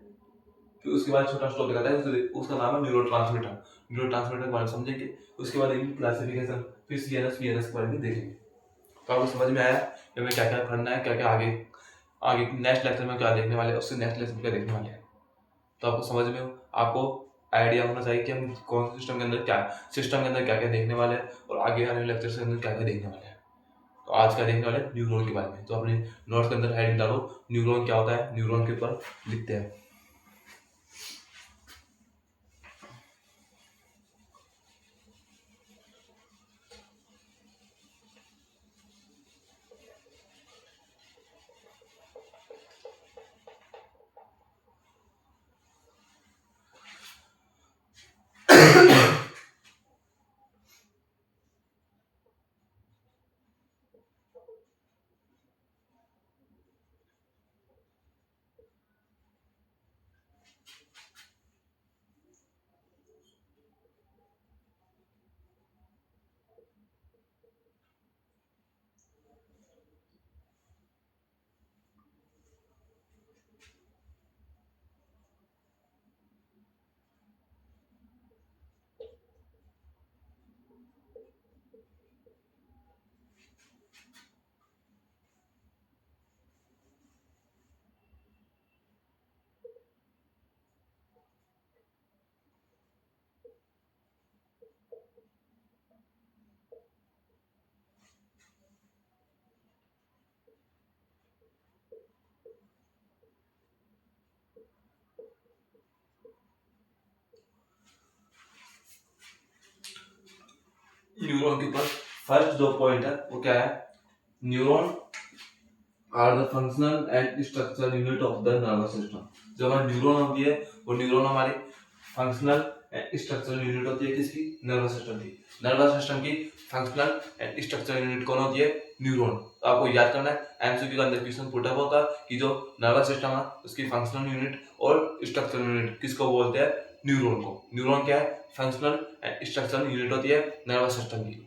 फिर उसके बाद छोटा स्टॉप दिखाता है, उसका नाम है न्यूरो ट्रांसमीटर। न्यूरो ट्रांसमीटर के बारे में समझेंगे, उसके बाद देखेंगे क्लासिफिकेशन, फिर सीएनएस वीएनएस के बारे में देखेंगे। तो आपको समझ में आया कि हमें क्या क्या करना है, क्या क्या आगे आगे नेक्स्ट लेक्चर में क्या देखने वाले हैं, उससे नेक्स्ट लेक्चर में क्या देखने वाले हैं। तो आपको समझ में आपको आइडिया होना चाहिए कि हम कौन से सिस्टम के अंदर क्या देखने वाले हैं और आगे आने वाले लेक्चर के अंदर क्या क्या देखने वाले हैं। तो आज का देखने वाले न्यूरॉन के बारे में। तो अपने नोट्स के अंदर हेडिंग डालो, न्यूरॉन क्या होता है, न्यूरॉन के ऊपर लिखते हैं। न्यूरॉन के ऊपर फर्स्ट जो पॉइंट है वो क्या है, neuron are the functional and structural unit of the nervous system. जो हमारी न्यूरॉन होती है वो न्यूरॉन हमारी फंक्शनल एंड स्ट्रक्चरल यूनिट होती है किसकी, नर्वस सिस्टम की। नर्वस सिस्टम की फंक्शनल एंड स्ट्रक्चरल यूनिट कौन होती है, न्यूरॉन। तो आपको याद करना है, एमसीक्यू के अंदर क्वेश्चन पुट अप होता है कि जो नर्वस सिस्टम है उसकी फंक्शनल यूनिट और स्ट्रक्चरल यूनिट किसको बोलते हैं, न्यूरॉन को। न्यूरॉन क्या है, फंक्शनल एंड स्ट्रक्चरल यूनिट होती है नर्वस सिस्टम की।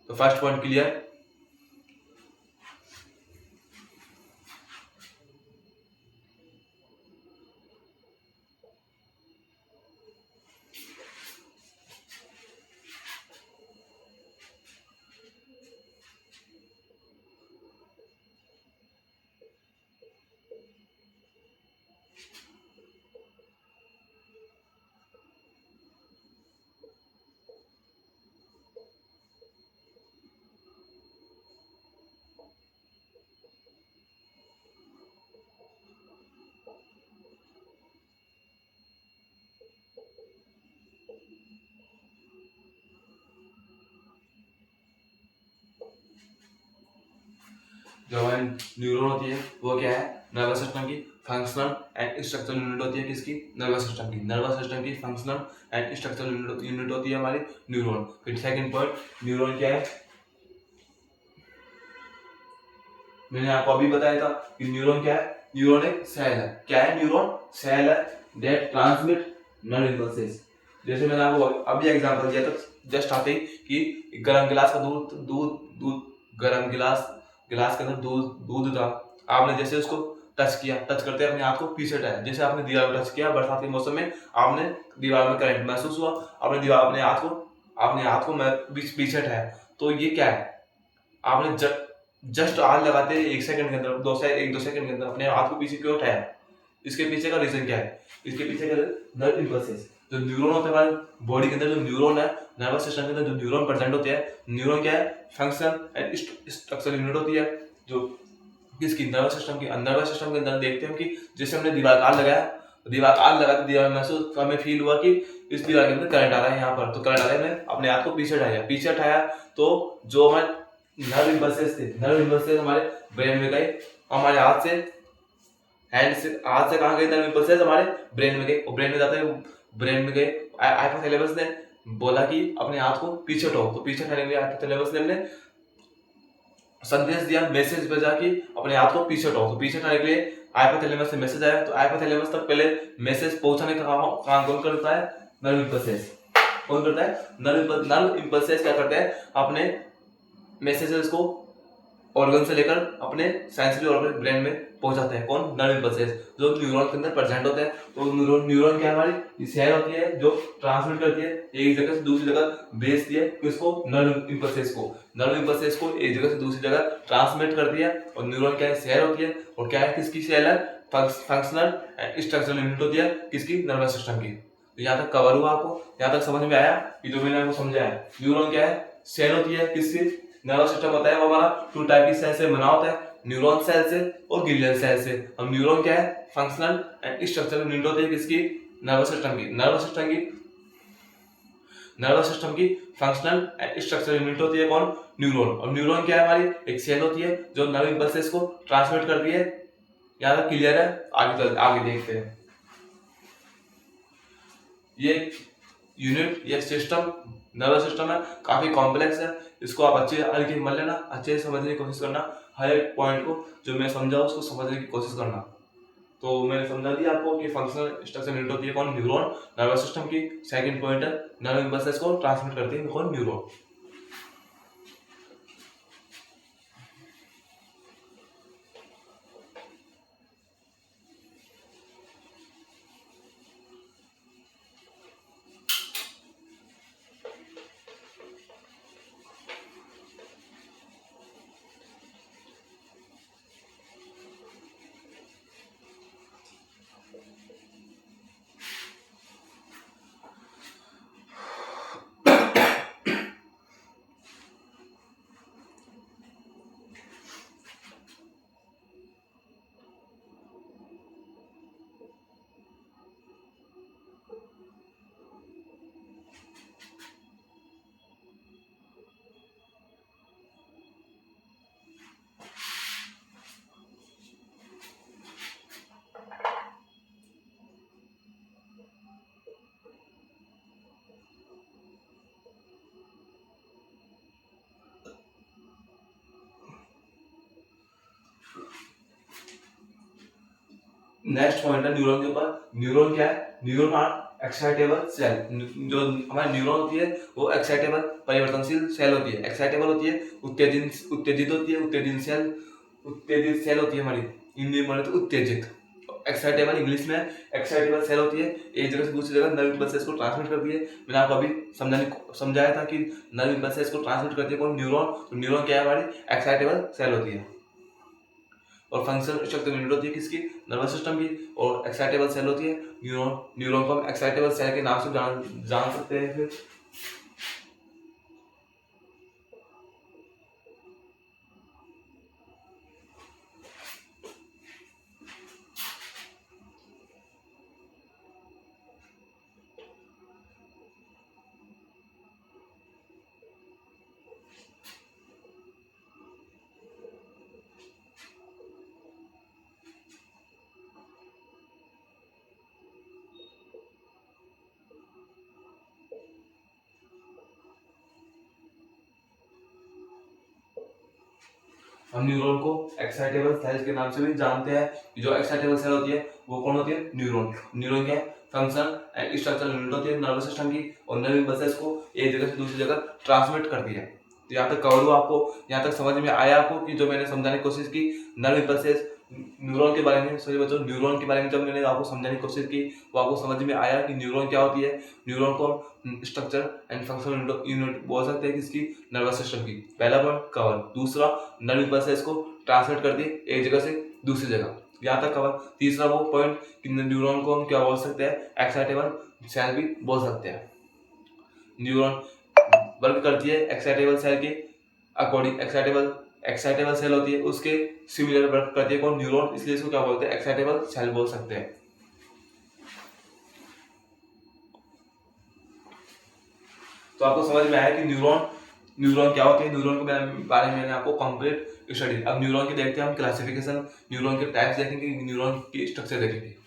तो फर्स्ट पॉइंट क्लियर। जो हमारी न्यूरॉन होती है वो क्या है, नर्वस सिस्टम की फंक्शनल एंड स्ट्रक्चरल यूनिट होती है किसकी, नर्वस सिस्टम की। नर्वस सिस्टम की फंक्शनल एंड स्ट्रक्चरल यूनिट होती है हमारी न्यूरॉन। फिर सेकंड पॉइंट, न्यूरॉन क्या है, मैंने आपको अभी बताया था कि न्यूरॉन क्या है, न्यूरॉन एक सेल है। क्या है, न्यूरॉन सेल है दैट ट्रांसमिट नर्व इम्पल्सेस। जैसे मैंने आपको अभी एग्जांपल दिया था जस्ट आते ही कि गर्म गिलास का दूध दूध दूध गर्म गिलास के अंदर दूध दूध था, आपने जैसे उसको टच किया, टच करते अपने हाथ को पीछे हटाया। जैसे आपने दीवार को टच किया बरसात के मौसम में, आपने दीवार में करंट महसूस हुआ, आपने दीवार अपने हाथ को पीछे हटाया। तो ये क्या है, आपने जस्ट हाथ लगाते 1 सेकंड के अंदर, 1-2 सेकंड के अंदर अपने हाथ को पीछे क्यों उठाया, इसके पीछे का रीजन क्या है, इसके पीछे का नर्व इम्पल्सेस। जो न्यूरॉन होते हैं हमारे बॉडी के अंदर, जो न्यूरॉन है नर्वस सिस्टम के अंदर जो न्यूरॉन प्रेजेंट होते हैं, न्यूरॉन क्या है, फंक्शन एंड स्ट्रक्चरल यूनिट होती है जो किसकी, नर्वस सिस्टम की। नर्वस सिस्टम के अंदर देखते हैं कि जैसे हमने दीवार का हाथ लगाया, दीवार में महसूस हमें फील हुआ कि इस दीवार के अंदर करंट आ रहा है, यहाँ पर तो करंट आ रहा है, मैंने अपने हाथ को पीछे हटाया तो जो हमारे नर्व इम्पल्सेस थे, नर्व इम्पल्सेस हमारे ब्रेन में गए, हमारे हाथ से कहाँ गए नर्व इम्पल्सेस, हमारे ब्रेन में गए, और ब्रेन में जाते हैं, ब्रेन में गए। हाइपोथैलेमस ने बोला कि अपने हाथ को पीछे हटाओ, तो पीछे हटाने के लिए हाइपोथैलेमस ने हमने संदेश दिया, मैसेज भेजा कि अपने हाथ को पीछे हटाओ। तो पीछे हटाने के लिए हाइपोथैलेमस से मैसेज आया, तो हाइपोथैलेमस तक पहले मैसेज पहुंचाने का काम कौन करता है, नर्व इम्पल्सेस। कौन करता है, नर्व इम्पल्सेस क्या करते हैं, अपने मैसेजेस को ऑर्गन से लेकर अपने सेंसरी ऑर्गन ब्रेन में पहुंचाते हैं। कौन? नर्व इम्पल्सेस जो न्यूरॉन के अंदर प्रेजेंट होते हैं। तो न्यूरॉन क्या है? हमारी सेल होती है जो ट्रांसमिट करती है एक जगह से दूसरी जगह भेजती है किसको? नर्व इम्पल्सेस को। नर्व इम्पल्सेस को एक जगह से दूसरी जगह ट्रांसमिट करती है। और न्यूरॉन क्या है? सेल होती है। और क्या है? किसकी सेल है? फंक्शनल एंड स्ट्रक्चरल यूनिट होती है किसकी? नर्वस सिस्टम की। तो यहाँ तक कवर हुआ आपको? यहाँ तक समझ में आया कि जो मैंने आपको समझाया? न्यूरॉन क्या है? सेल होती है किसकी? नर्वस सिस्टम होता है वो हमारा टू टाइप की सेल से बना होता है, न्यूरॉन सेल से और ग्लियल सेल से। अब न्यूरॉन क्या है? फंक्शनल एंड स्ट्रक्चरल यूनिट होती है किसकी? नर्वस सिस्टम की। नर्वस सिस्टम की फंक्शनल एंड स्ट्रक्चरल यूनिट होती है कौन? न्यूरॉन। और न्यूरॉन क्या है? हमारी एक सेल होती है जो नर्व इम्पल्सेस को ट्रांसमिट करती है। यहाँ तक क्लियर है? आगे देखते हैं। ये यूनिट या सिस्टम नर्वस सिस्टम है, काफी कॉम्प्लेक्स है। इसको आप अच्छे हल्के मत लेना, अच्छे से समझने की कोशिश करना। हर एक पॉइंट को जो मैं समझा उसको समझने की कोशिश करना। तो मैंने समझा दिया आपको कि फंक्शनल स्ट्रक्चर यूनिट होती है कौन? न्यूरॉन। नर्वस सिस्टम की सेकंड पॉइंट है नर्व इम्पल्सेस को ट्रांसमिट करती है कौन? न्यूरॉन। नेक्स्ट पॉइंट है न्यूरॉन के ऊपर। न्यूरॉन क्या है? Neuron are excitable cell. जो हमारी न्यूरॉन होती है वो एक्साइटेबल परिवर्तनशील सेल होती है। एक्साइटेबल होती है, उत्तेजित होती है। उत्तेजित सेल होती है हमारी, हिंदी में तो उत्तेजित। एक्साइटेबल इंग्लिश में एक्साइटेबल सेल होती है, एक जगह से दूसरी जगह नर्व इम्पल्सेस को ट्रांसमिट करती है। मैंने आपको अभी समझाया था कि नर्व इम्पल्सेस को ट्रांसमिट करती है कौन? न्यूरॉन। तो न्यूरॉन क्या है? हमारी एक्साइटेबल सेल होती है। और फंक्शनल स्ट्रक्चर यूनिट होती है किसकी? नर्वस सिस्टम की। और एक्साइटेबल सेल होती है न्यूरॉन। न्यूरॉन को हम एक्साइटेबल सेल के नाम से जान सकते हैं। फिर हम न्यूरॉन को एक्साइटेबल सेल के नाम से भी जानते हैं। जो एक्साइटेबल सेल होती है वो कौन होती है? न्यूरॉन। न्यूरॉन क्या है? फंक्शन एंड स्ट्रक्चरल यूनिट होती है नर्वस सिस्टम की। और नर्व इम्पल्सेस को एक जगह से दूसरी जगह ट्रांसमिट करती है। तो यहाँ तक कवर हुआ आपको? यहाँ तक समझ में आया आपको कि जो मैंने समझाने की कोशिश की नर्व इम्पल्सेस न्यूरॉन के बारे में? सॉरी बच्चों, न्यूरॉन के बारे में जब मैंने आपको समझाने की कोशिश की वो आपको समझ में आया कि न्यूरॉन क्या होती है? न्यूरॉन को स्ट्रक्चर एंड फंक्शनल यूनिट बोल सकते हैं किसकी? नर्वस सिस्टम की। पहला पॉइंट कवर। दूसरा, नर्व इम्पल्सेस को ट्रांसमिट करती है एक जगह से दूसरी जगह, यहाँ तक कवर। तीसरा वो पॉइंट कि न्यूरॉन को हम क्या बोल सकते हैं? एक्साइटेबल सेल भी बोल सकते हैं। न्यूरॉन वर्क करती है एक्साइटेबल सेल के अकॉर्डिंग। एक्साइटेबल सेल होती है उसके सिमिलर वर्क करती है कौन? न्यूरॉन। इसलिए इसको क्या बोलते हैं? एक्साइटेबल सेल बोल सकते हैं। तो आपको समझ में आया कि न्यूरॉन क्या होती है? न्यूरॉन के बारे में मैंने आपको कंप्लीट स्टडी। अब न्यूरॉन की देखते हैं हम क्लासिफिकेशन, न्यूरॉन के टाइप्स देखेंगे, न्यूरॉन की स्ट्रक्चर देखेंगे।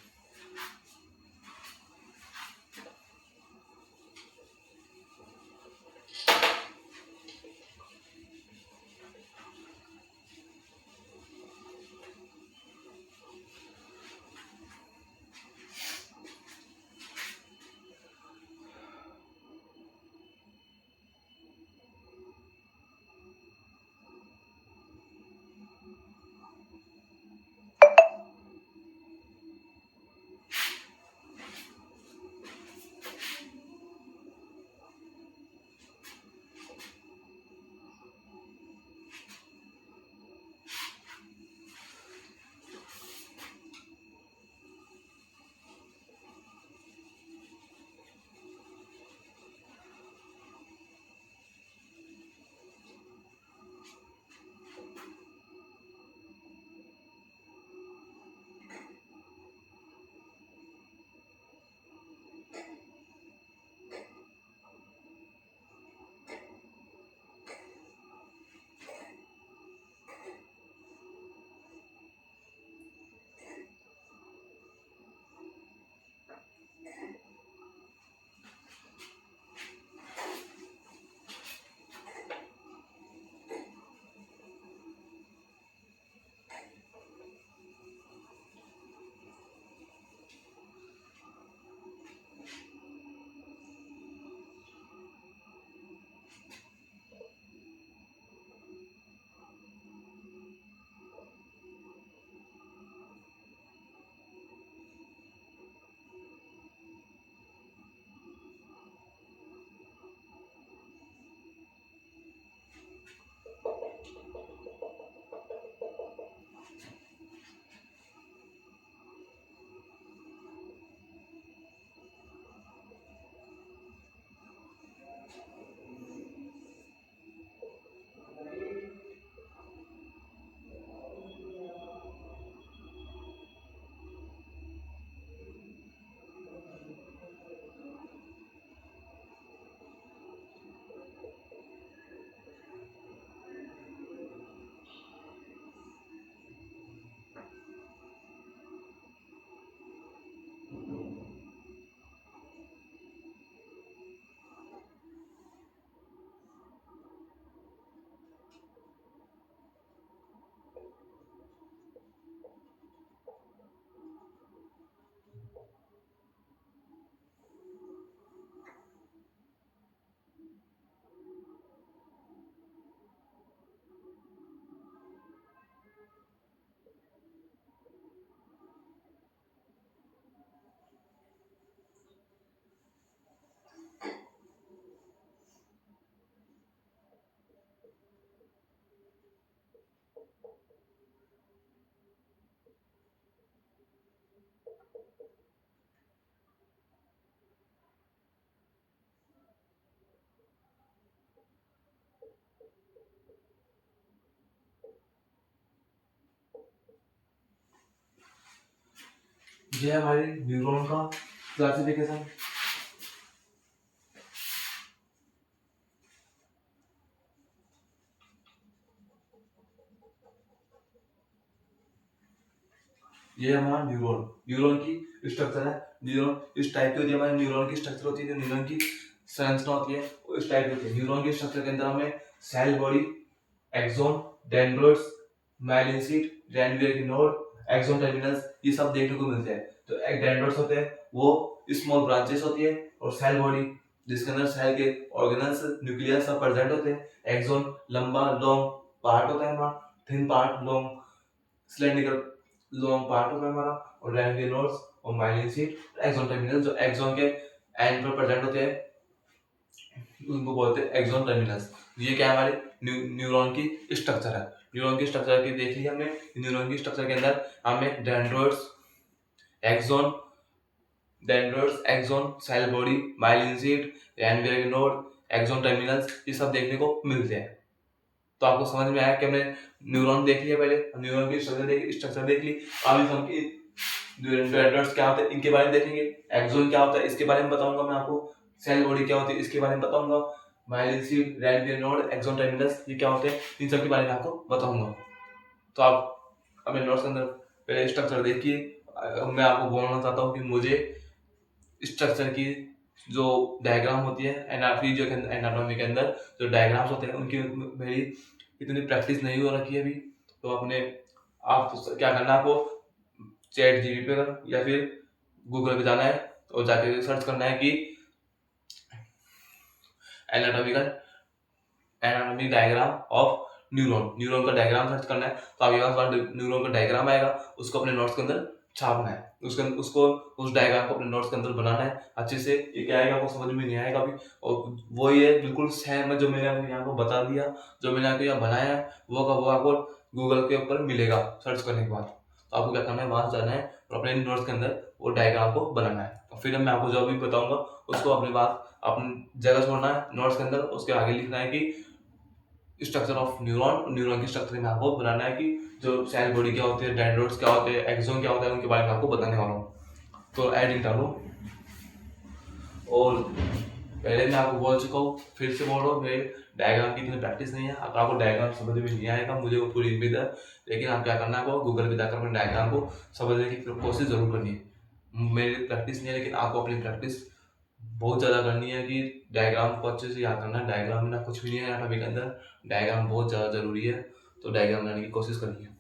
ये है हमारी न्यूरॉन का क्लासिफिकेशन। ये हमारा न्यूरॉन, न्यूरॉन की स्ट्रक्चर है। न्यूरॉन इस टाइप की होती है, हमारे न्यूरॉन की स्ट्रक्चर होती है, जो न्यूरॉन की संरचना होती है वो इस टाइप की होती है। न्यूरॉन की स्ट्रक्चर के अंदर हमें cell body, axon, dendrites, myelin sheath, granular node, axon terminals, ये सब देखने को मिलते हैं। तो एक डेंड्राइट्स होते हैं, वो स्मॉल ब्रांचेस होती है, और सेल बॉडी जिसके अंदर सेल के ऑर्गेनल्स, न्यूक्लियस सब प्रेजेंट होते हैं। एक्सॉन लंबा लॉन्ग पार्ट होता है हमारा, thin part long cylindrical long part होता है हमारा, और ग्रैन्युलर नोड्स और माइलिन शीट, एक्सॉन टर्मिनल जो एक्सॉन के एंड पर प्रेजेंट होते हैं उनको बोलते हैं एक्सॉन टर्मिनल्स। ये क्या है, हमारे न्यूरॉन की स्ट्रक्चर है। न्यूरॉन की स्ट्रक्चर की देख ली हमने। न्यूरॉन की स्ट्रक्चर के अंदर हमें dendrites, axon, axon, cell body, myelin sheath, granular node, axon terminals, ये सब देखने को मिलते हैं। तो आपको समझ में आया कि हमने न्यूरॉन देख लिया, पहले न्यूरॉन की स्ट्रक्चर देख ली। अब हम डेंड्राइट्स क्या होते हैं इनके बारे में देखेंगे, एक्सॉन क्या होता है इसके बारे में बताऊंगा मैं आपको, सेल बॉडी क्या होती है इसके बारे में बताऊंगा, myelin sheath, granular node, axon terminals ये क्या होते हैं इन सब के बारे में आपको बताऊंगा। तो आप अपने नोट्स के अंदर पहले स्ट्रक्चर देखिए। मैं आपको बोलना चाहता हूँ कि मुझे स्ट्रक्चर की जो डायग्राम होती है एनाटॉमी के अंदर जो डायग्राम्स होते हैं उनकी मेरी इतनी प्रैक्टिस नहीं हो रखी है अभी। तो अपने आप तो क्या करना है आपको, चैट जीपीटी पे या फिर गूगल पे जाना है और जाके सर्च करना है कि anatomical anatomic diagram of neuron, neuron का डायग्राम सर्च करना है। तो आपके पास न्यूरॉन का डायग्राम आएगा, उसको अपने नोट्स के अंदर छापना है, उसको उस डायग्राम को अपने नोट्स के अंदर बनाना है अच्छे से। ये क्या आएगा आपको समझ में नहीं आएगा अभी, और वो ये बिल्कुल सेम है जो मैंने आपको यहाँ को बता दिया, जो मैंने आपको यहाँ बनाया है वो का वो आपको गूगल के ऊपर मिलेगा सर्च करने के बाद। तो आपको क्या करना है, वहां जाना है और अपने नोट्स के अंदर वो डायग्राम को बनाना है। और फिर मैं आपको जो भी बताऊंगा उसको अपने बात अपनी जगह छोड़ना है नोट्स के अंदर, उसके आगे लिखना है कि स्ट्रक्चर ऑफ न्यूरॉन, न्यूरॉन की स्ट्रक्चर में आपको बनाना है कि जो सेल बॉडी क्या होती है, डेंड्राइट्स क्या होते हैं, एक्सॉन क्या होता है, उनके बारे में आपको बताने वाला हूँ। तो एडिंग डालो, और पहले मैं आपको बोल चुका हूँ, फिर से बोल रहा हूँ, मेरे डायग्राम की इतनी प्रैक्टिस नहीं है। अगर आपको डायग्राम समझ में नहीं आएगा मुझे वो पूरी उम्मीद है, लेकिन आप क्या करना है, आपको गूगल पे जाकर अपने डायग्राम को समझने की कोशिश जरूर करनी है। मेरी प्रैक्टिस नहीं है, लेकिन आपको अपनी प्रैक्टिस बहुत ज़्यादा करनी है कि डायग्राम को अच्छे से याद करना है। डायग्राम में ना कुछ भी नहीं है एनाटॉमी के अंदर, डायग्राम बहुत ज़्यादा जरूरी है, तो डायग्राम बनाने की कोशिश करनी है।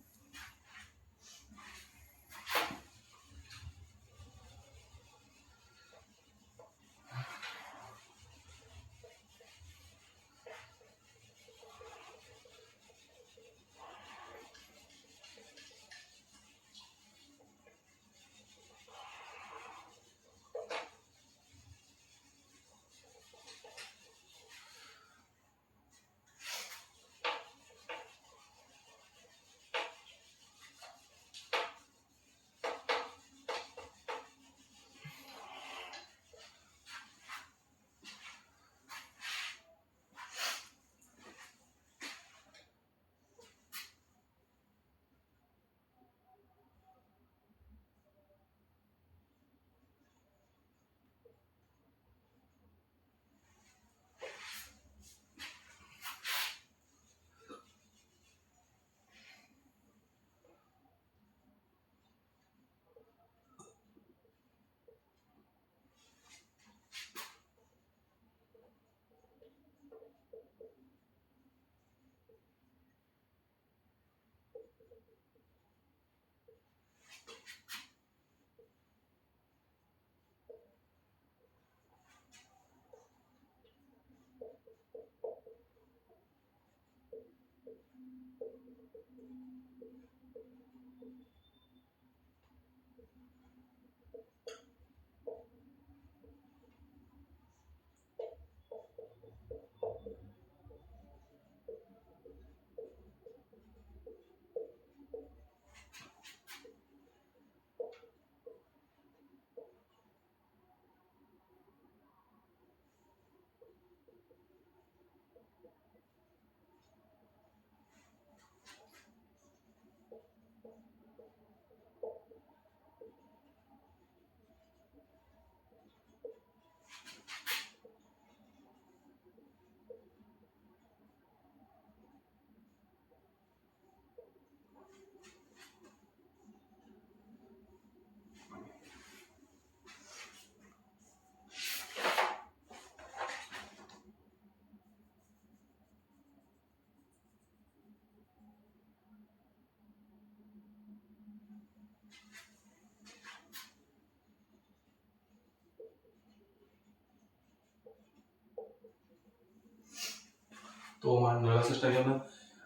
तो हमारा नर्वस सिस्टम में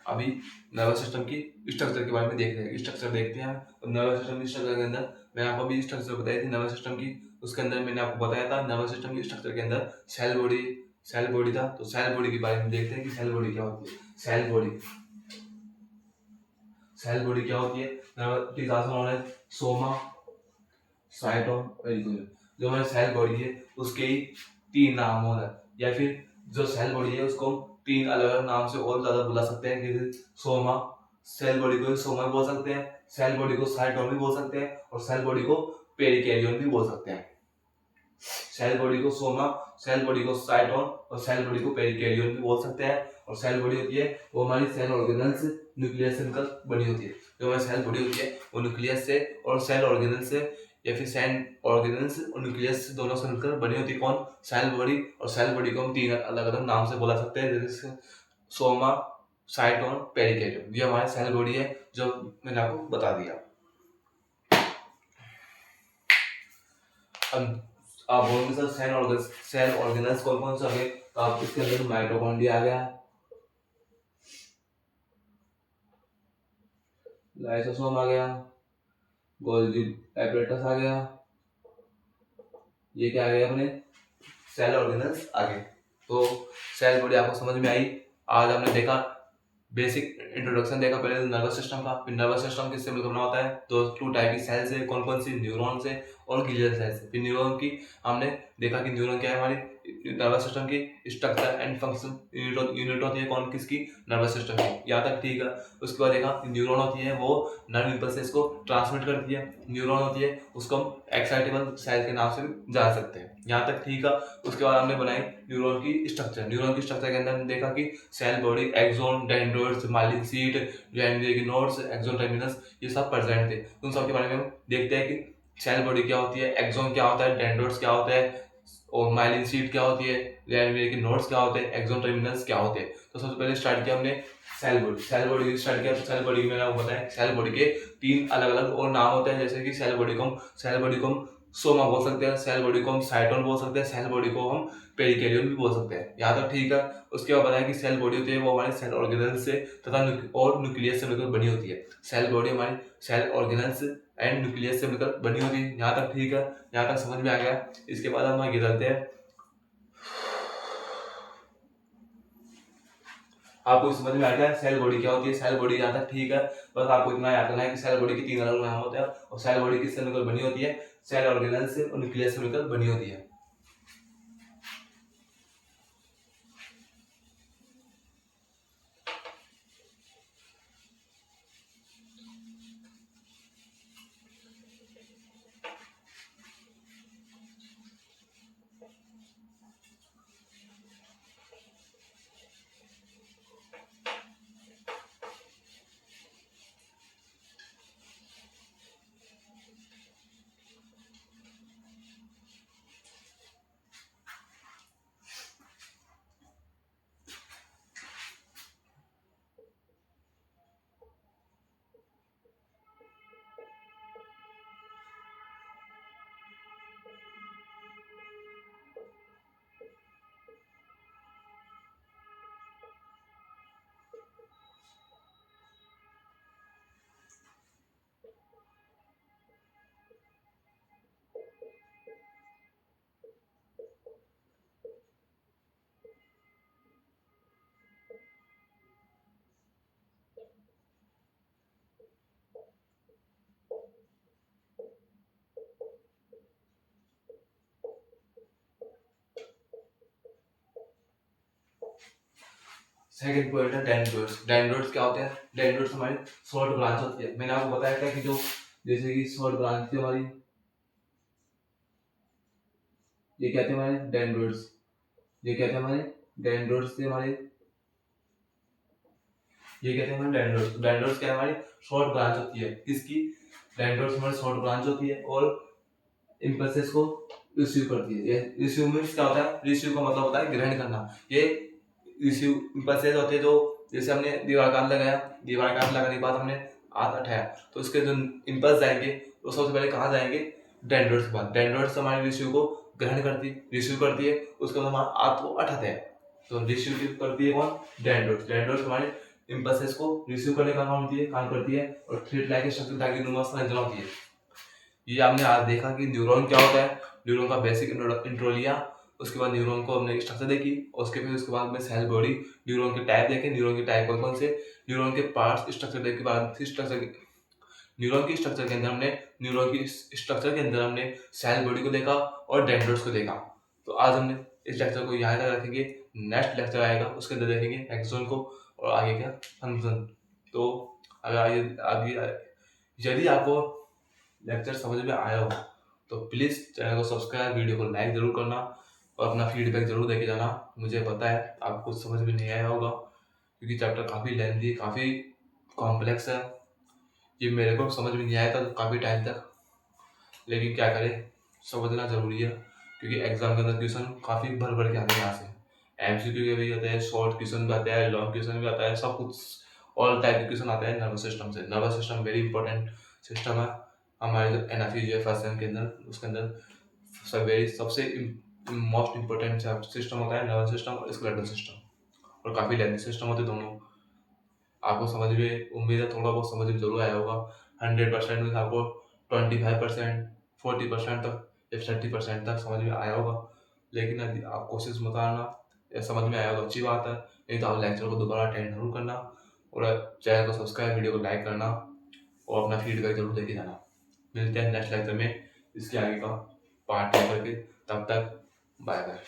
अभी नर्वस सिस्टम की स्ट्रक्चर के बारे में देख रहे हैं, स्ट्रक्चर देखते हैं। नर्वस सिस्टम की स्ट्रक्चर के अंदर मैं आपको अभी स्ट्रक्चर बताई थी नर्वस सिस्टम की, उसके अंदर मैंने आपको बताया था नर्वस सिस्टम की स्ट्रक्चर के अंदर सेल बॉडी था। तो सेल बॉडी के बारे में देखते हैं कि सेल बॉडी क्या होती है। सेल बॉडी क्या होती है? It is also known as soma, cyton, जो हमारी सेल बॉडी है उसके ही 3 नाम हो रहा है, या फिर जो सेल बॉडी है उसको हम 3 अलग अलग नाम से और ज्यादा बुला सकते हैं। जैसे सोमा, सेल बॉडी को सोमा भी बोल सकते हैं, सेल बॉडी को साइटोन भी बोल सकते हैं, और सेल बॉडी को पेरिकैरियन भी बोल सकते हैं। सेल बॉडी को सोमा, सेल बॉडी को साइटोन और सेल बॉडी को पेरिकैरियन भी बोल सकते हैं। और सेल बॉडी होती है वो हमारी सेल ऑर्गेनल्स न्यूक्लियस से मिलकर बनी होती है। जो हमारी सेल बॉडी होती है वो न्यूक्लियस से और सेल ऑर्गेनल से, या फिर सेल ऑर्गेनल्स और न्यूक्लियस दोनों से मिलकर बनी होती है। कौन? Cell body. और सेल बॉडी को हम 3 अलग अलग नाम से बोला सकते हैं, जैसे सोमा, साइटोन, पेरिकैरियन। ये हमारी सेल बॉडी है जो मैंने आपको बता दिया। अब आप बोलोगे सर सेल ऑर्गेनल्स कौन कौन से आ गए? तो आप इसके अंदर माइटोकॉन्ड्रिया आ गया, लाइसोसोम आ गया, गोल्गी एपरेटस आ गया, ये क्या आ गया अपने सेल ऑर्गेनल्स आ गए। तो सेल बॉडी आपको समझ में आई। आज हमने देखा बेसिक इंट्रोडक्शन देखा, पहले नर्वस सिस्टम का। फिर नर्वस सिस्टम किससे मिलकर बना होता है? तो 2 टाइप की सेल्स है, कौन कौन सी? न्यूरॉन से और ग्लियल सेल्स से। फिर न्यूरॉन की हमने देखा कि न्यूरॉन क्या है, हमारी नर्वस सिस्टम की स्ट्रक्चर एंड फंक्शन यूनिट होती है। कौन? किसकी? नर्वस सिस्टम की। यहाँ तक ठीक है। उसके बाद देखा न्यूरॉन होती है वो नर्व इंपल्सेस को ट्रांसमिट करती है। न्यूरॉन होती है उसको हम एक्साइटेबल सेल के नाम से भी जान सकते हैं। यहाँ तक ठीक है। उसके बाद हमने बनाई न्यूरॉन की स्ट्रक्चर। न्यूरॉन की स्ट्रक्चर के अंदर हमने देखा कि cell body, axon, dendroids, myelin sheath, granular nodes, axon terminus, ये सब प्रेजेंट थे। उन सब के बारे में हम देखते हैं कि सेल बॉडी क्या होती है, एक्सोन क्या होता है, डेंड्रोइड्स क्या होता है, और माइलिन शीट क्या होती है, ग्रैन्युलर नोड्स क्या होते हैं, एक्सोन टर्मिनस क्या होते हैं। तो सबसे पहले स्टार्ट किया हमने सेल बॉडी स्टार्ट किया। तो सेल बॉडी में मैंने आपको बताया सेल बॉडी के 3 अलग अलग और नाम होते हैं। जैसे कि सेल बॉडी को हम सोमा बोल सकते हैं, सेल बॉडी को हम साइटोन बोल सकते हैं, सेल बॉडी को हम पेरिकैरियन भी बोल सकते हैं। यहाँ तक ठीक है। उसके बाद बताया कि सेल बॉडी होती है वो हमारे सेल ऑर्गेनल से तथा और न्यूक्लियस से मिलकर बनी होती है। सेल बॉडी हमारी सेल ऑर्गेनल्स एंड न्यूक्लियस से मिलकर बनी होती है। यहाँ तक ठीक है, यहाँ तक समझ में आ गया। इसके बाद हम आगे चलते हैं। आपको समझ में आ गया सेल बॉडी क्या होती है, सेल बॉडी यहाँ तक ठीक है। बस आपको इतना याद करना है कि सेल बॉडी के 3 अलग नाम होते हैं, और सेल बॉडी किससे मिलकर बनी होती है? सेल ऑर्गेनल से और न्यूक्लियस से मिलकर बनी होती है। सेकंड पॉइंट है डेंड्रोइड्स। डेंड्रोइड्स क्या होते हैं? डेंड्रोइड्स हमारी शॉर्ट ब्रांच होती है। मैंने आपको बताया था कि जो जैसे कि शॉर्ट ब्रांच थी हमारी, ये क्या थे हमारे? डेंड्रोइड्स। ये क्या थे हमारे? डेंड्रोइड्स थे हमारे। ये क्या थे हमारे? डेंड्रोइड्स। डेंड्रोइड्स क्या है? हमारी शॉर्ट ब्रांच होती है। किसकी? डेंड्रोइड्स हमारी शॉर्ट ब्रांच होती है और इंपल्सेस को रिसीव करती है। ये रिसीव मींस क्या होता है? रिसीव का मतलब होता है ग्रहण करना। ये रिसीव इंपल्सेस होते हैं जो जैसे हमने दीवार काट लगाया, दीवार काट लगाने के बाद हमने हाथ उठाया, तो इसके जो इंपल्स जाएंगे वो सबसे पहले कहाँ जाएंगे? डेंड्रोइड्स के पास। डेंड्रोइड्स हमारे रिसीव को ग्रहण करती रिसीव करती है, उसके बाद हमारा हाथ को उठाते हैं। तो रिसीव करती है कौन? डेंड्रोइट्स। डेंड्रोइट्स हमारे इम्पल्सेस को रिसीव करने का काम करती है और थ्रेड लाइक स्ट्रक्चर ताकि न्यूरॉन संरचना होती है। ये आपने आज देखा कि न्यूरॉन क्या होता है, न्यूरॉन का बेसिक इंट्रो लिया, उसके बाद न्यूरॉन को हमने स्ट्रक्चर देखी, उसके बाद में सेल बॉडी, न्यूरॉन के टाइप देखे, न्यूरॉन के टाइप कौन कौन से, न्यूरॉन के पार्ट्स स्ट्रक्चर देखे, बाद न्यूरॉन की स्ट्रक्चर के अंदर हमने सेल बॉडी को देखा और डेंड्राइट्स को देखा। तो आज हमने इस लेक्चर को यहाँ तक रखेंगे। नेक्स्ट लेक्चर आएगा उसके अंदर देखेंगे एक्सोन को और आगे क्या फंक्शन। तो अगर आगे यदि आपको लेक्चर समझ में आया हो तो प्लीज़ चैनल को सब्सक्राइब, वीडियो को लाइक जरूर करना और अपना फीडबैक जरूर देके जाना। मुझे पता है आपको समझ में नहीं आया होगा क्योंकि चैप्टर काफ़ी लेंथी, काफ़ी कॉम्प्लेक्स है। ये मेरे को समझ में नहीं आया था काफ़ी टाइम तक, लेकिन क्या करें, समझना ज़रूरी है क्योंकि एग्जाम के अंदर क्वेश्चन काफ़ी भर भर के आते हैं। यहाँ से MCQ के भी आते हैं, शॉर्ट क्वेश्चन भी आता है, लॉन्ग क्वेश्चन भी आता है, सब कुछ ऑल टाइप के क्वेश्चन आते हैं नर्वस सिस्टम से। Nervous system very important system है हमारे जो NFEGF फर्स्ट सेम के अंदर, उसके अंदर सबसे मोस्ट इम्पोर्टेंट सिस्टम होता है नर्वस सिस्टम और स्केलेटल सिस्टम, और काफ़ी लेंथी सिस्टम होते हैं दोनों। आपको समझ में, उम्मीद है थोड़ा बहुत समझ में जरूर आया होगा। 100% में आपको 25%, 40% तक या 30% तक समझ में आया होगा। लेकिन यदि आप कोशिश मत आना या समझ में आया होगा अच्छी बात है, नहीं तो आप लेक्चर को दोबारा अटेंड जरूर करना और चैनल को सब्सक्राइब, वीडियो को लाइक करना और अपना फीडबैक जरूर देके जाना। मिलते हैं नेक्स्ट लेक्चर में इसके आगे का पार्ट लेकर के, तब तक बाय बाय।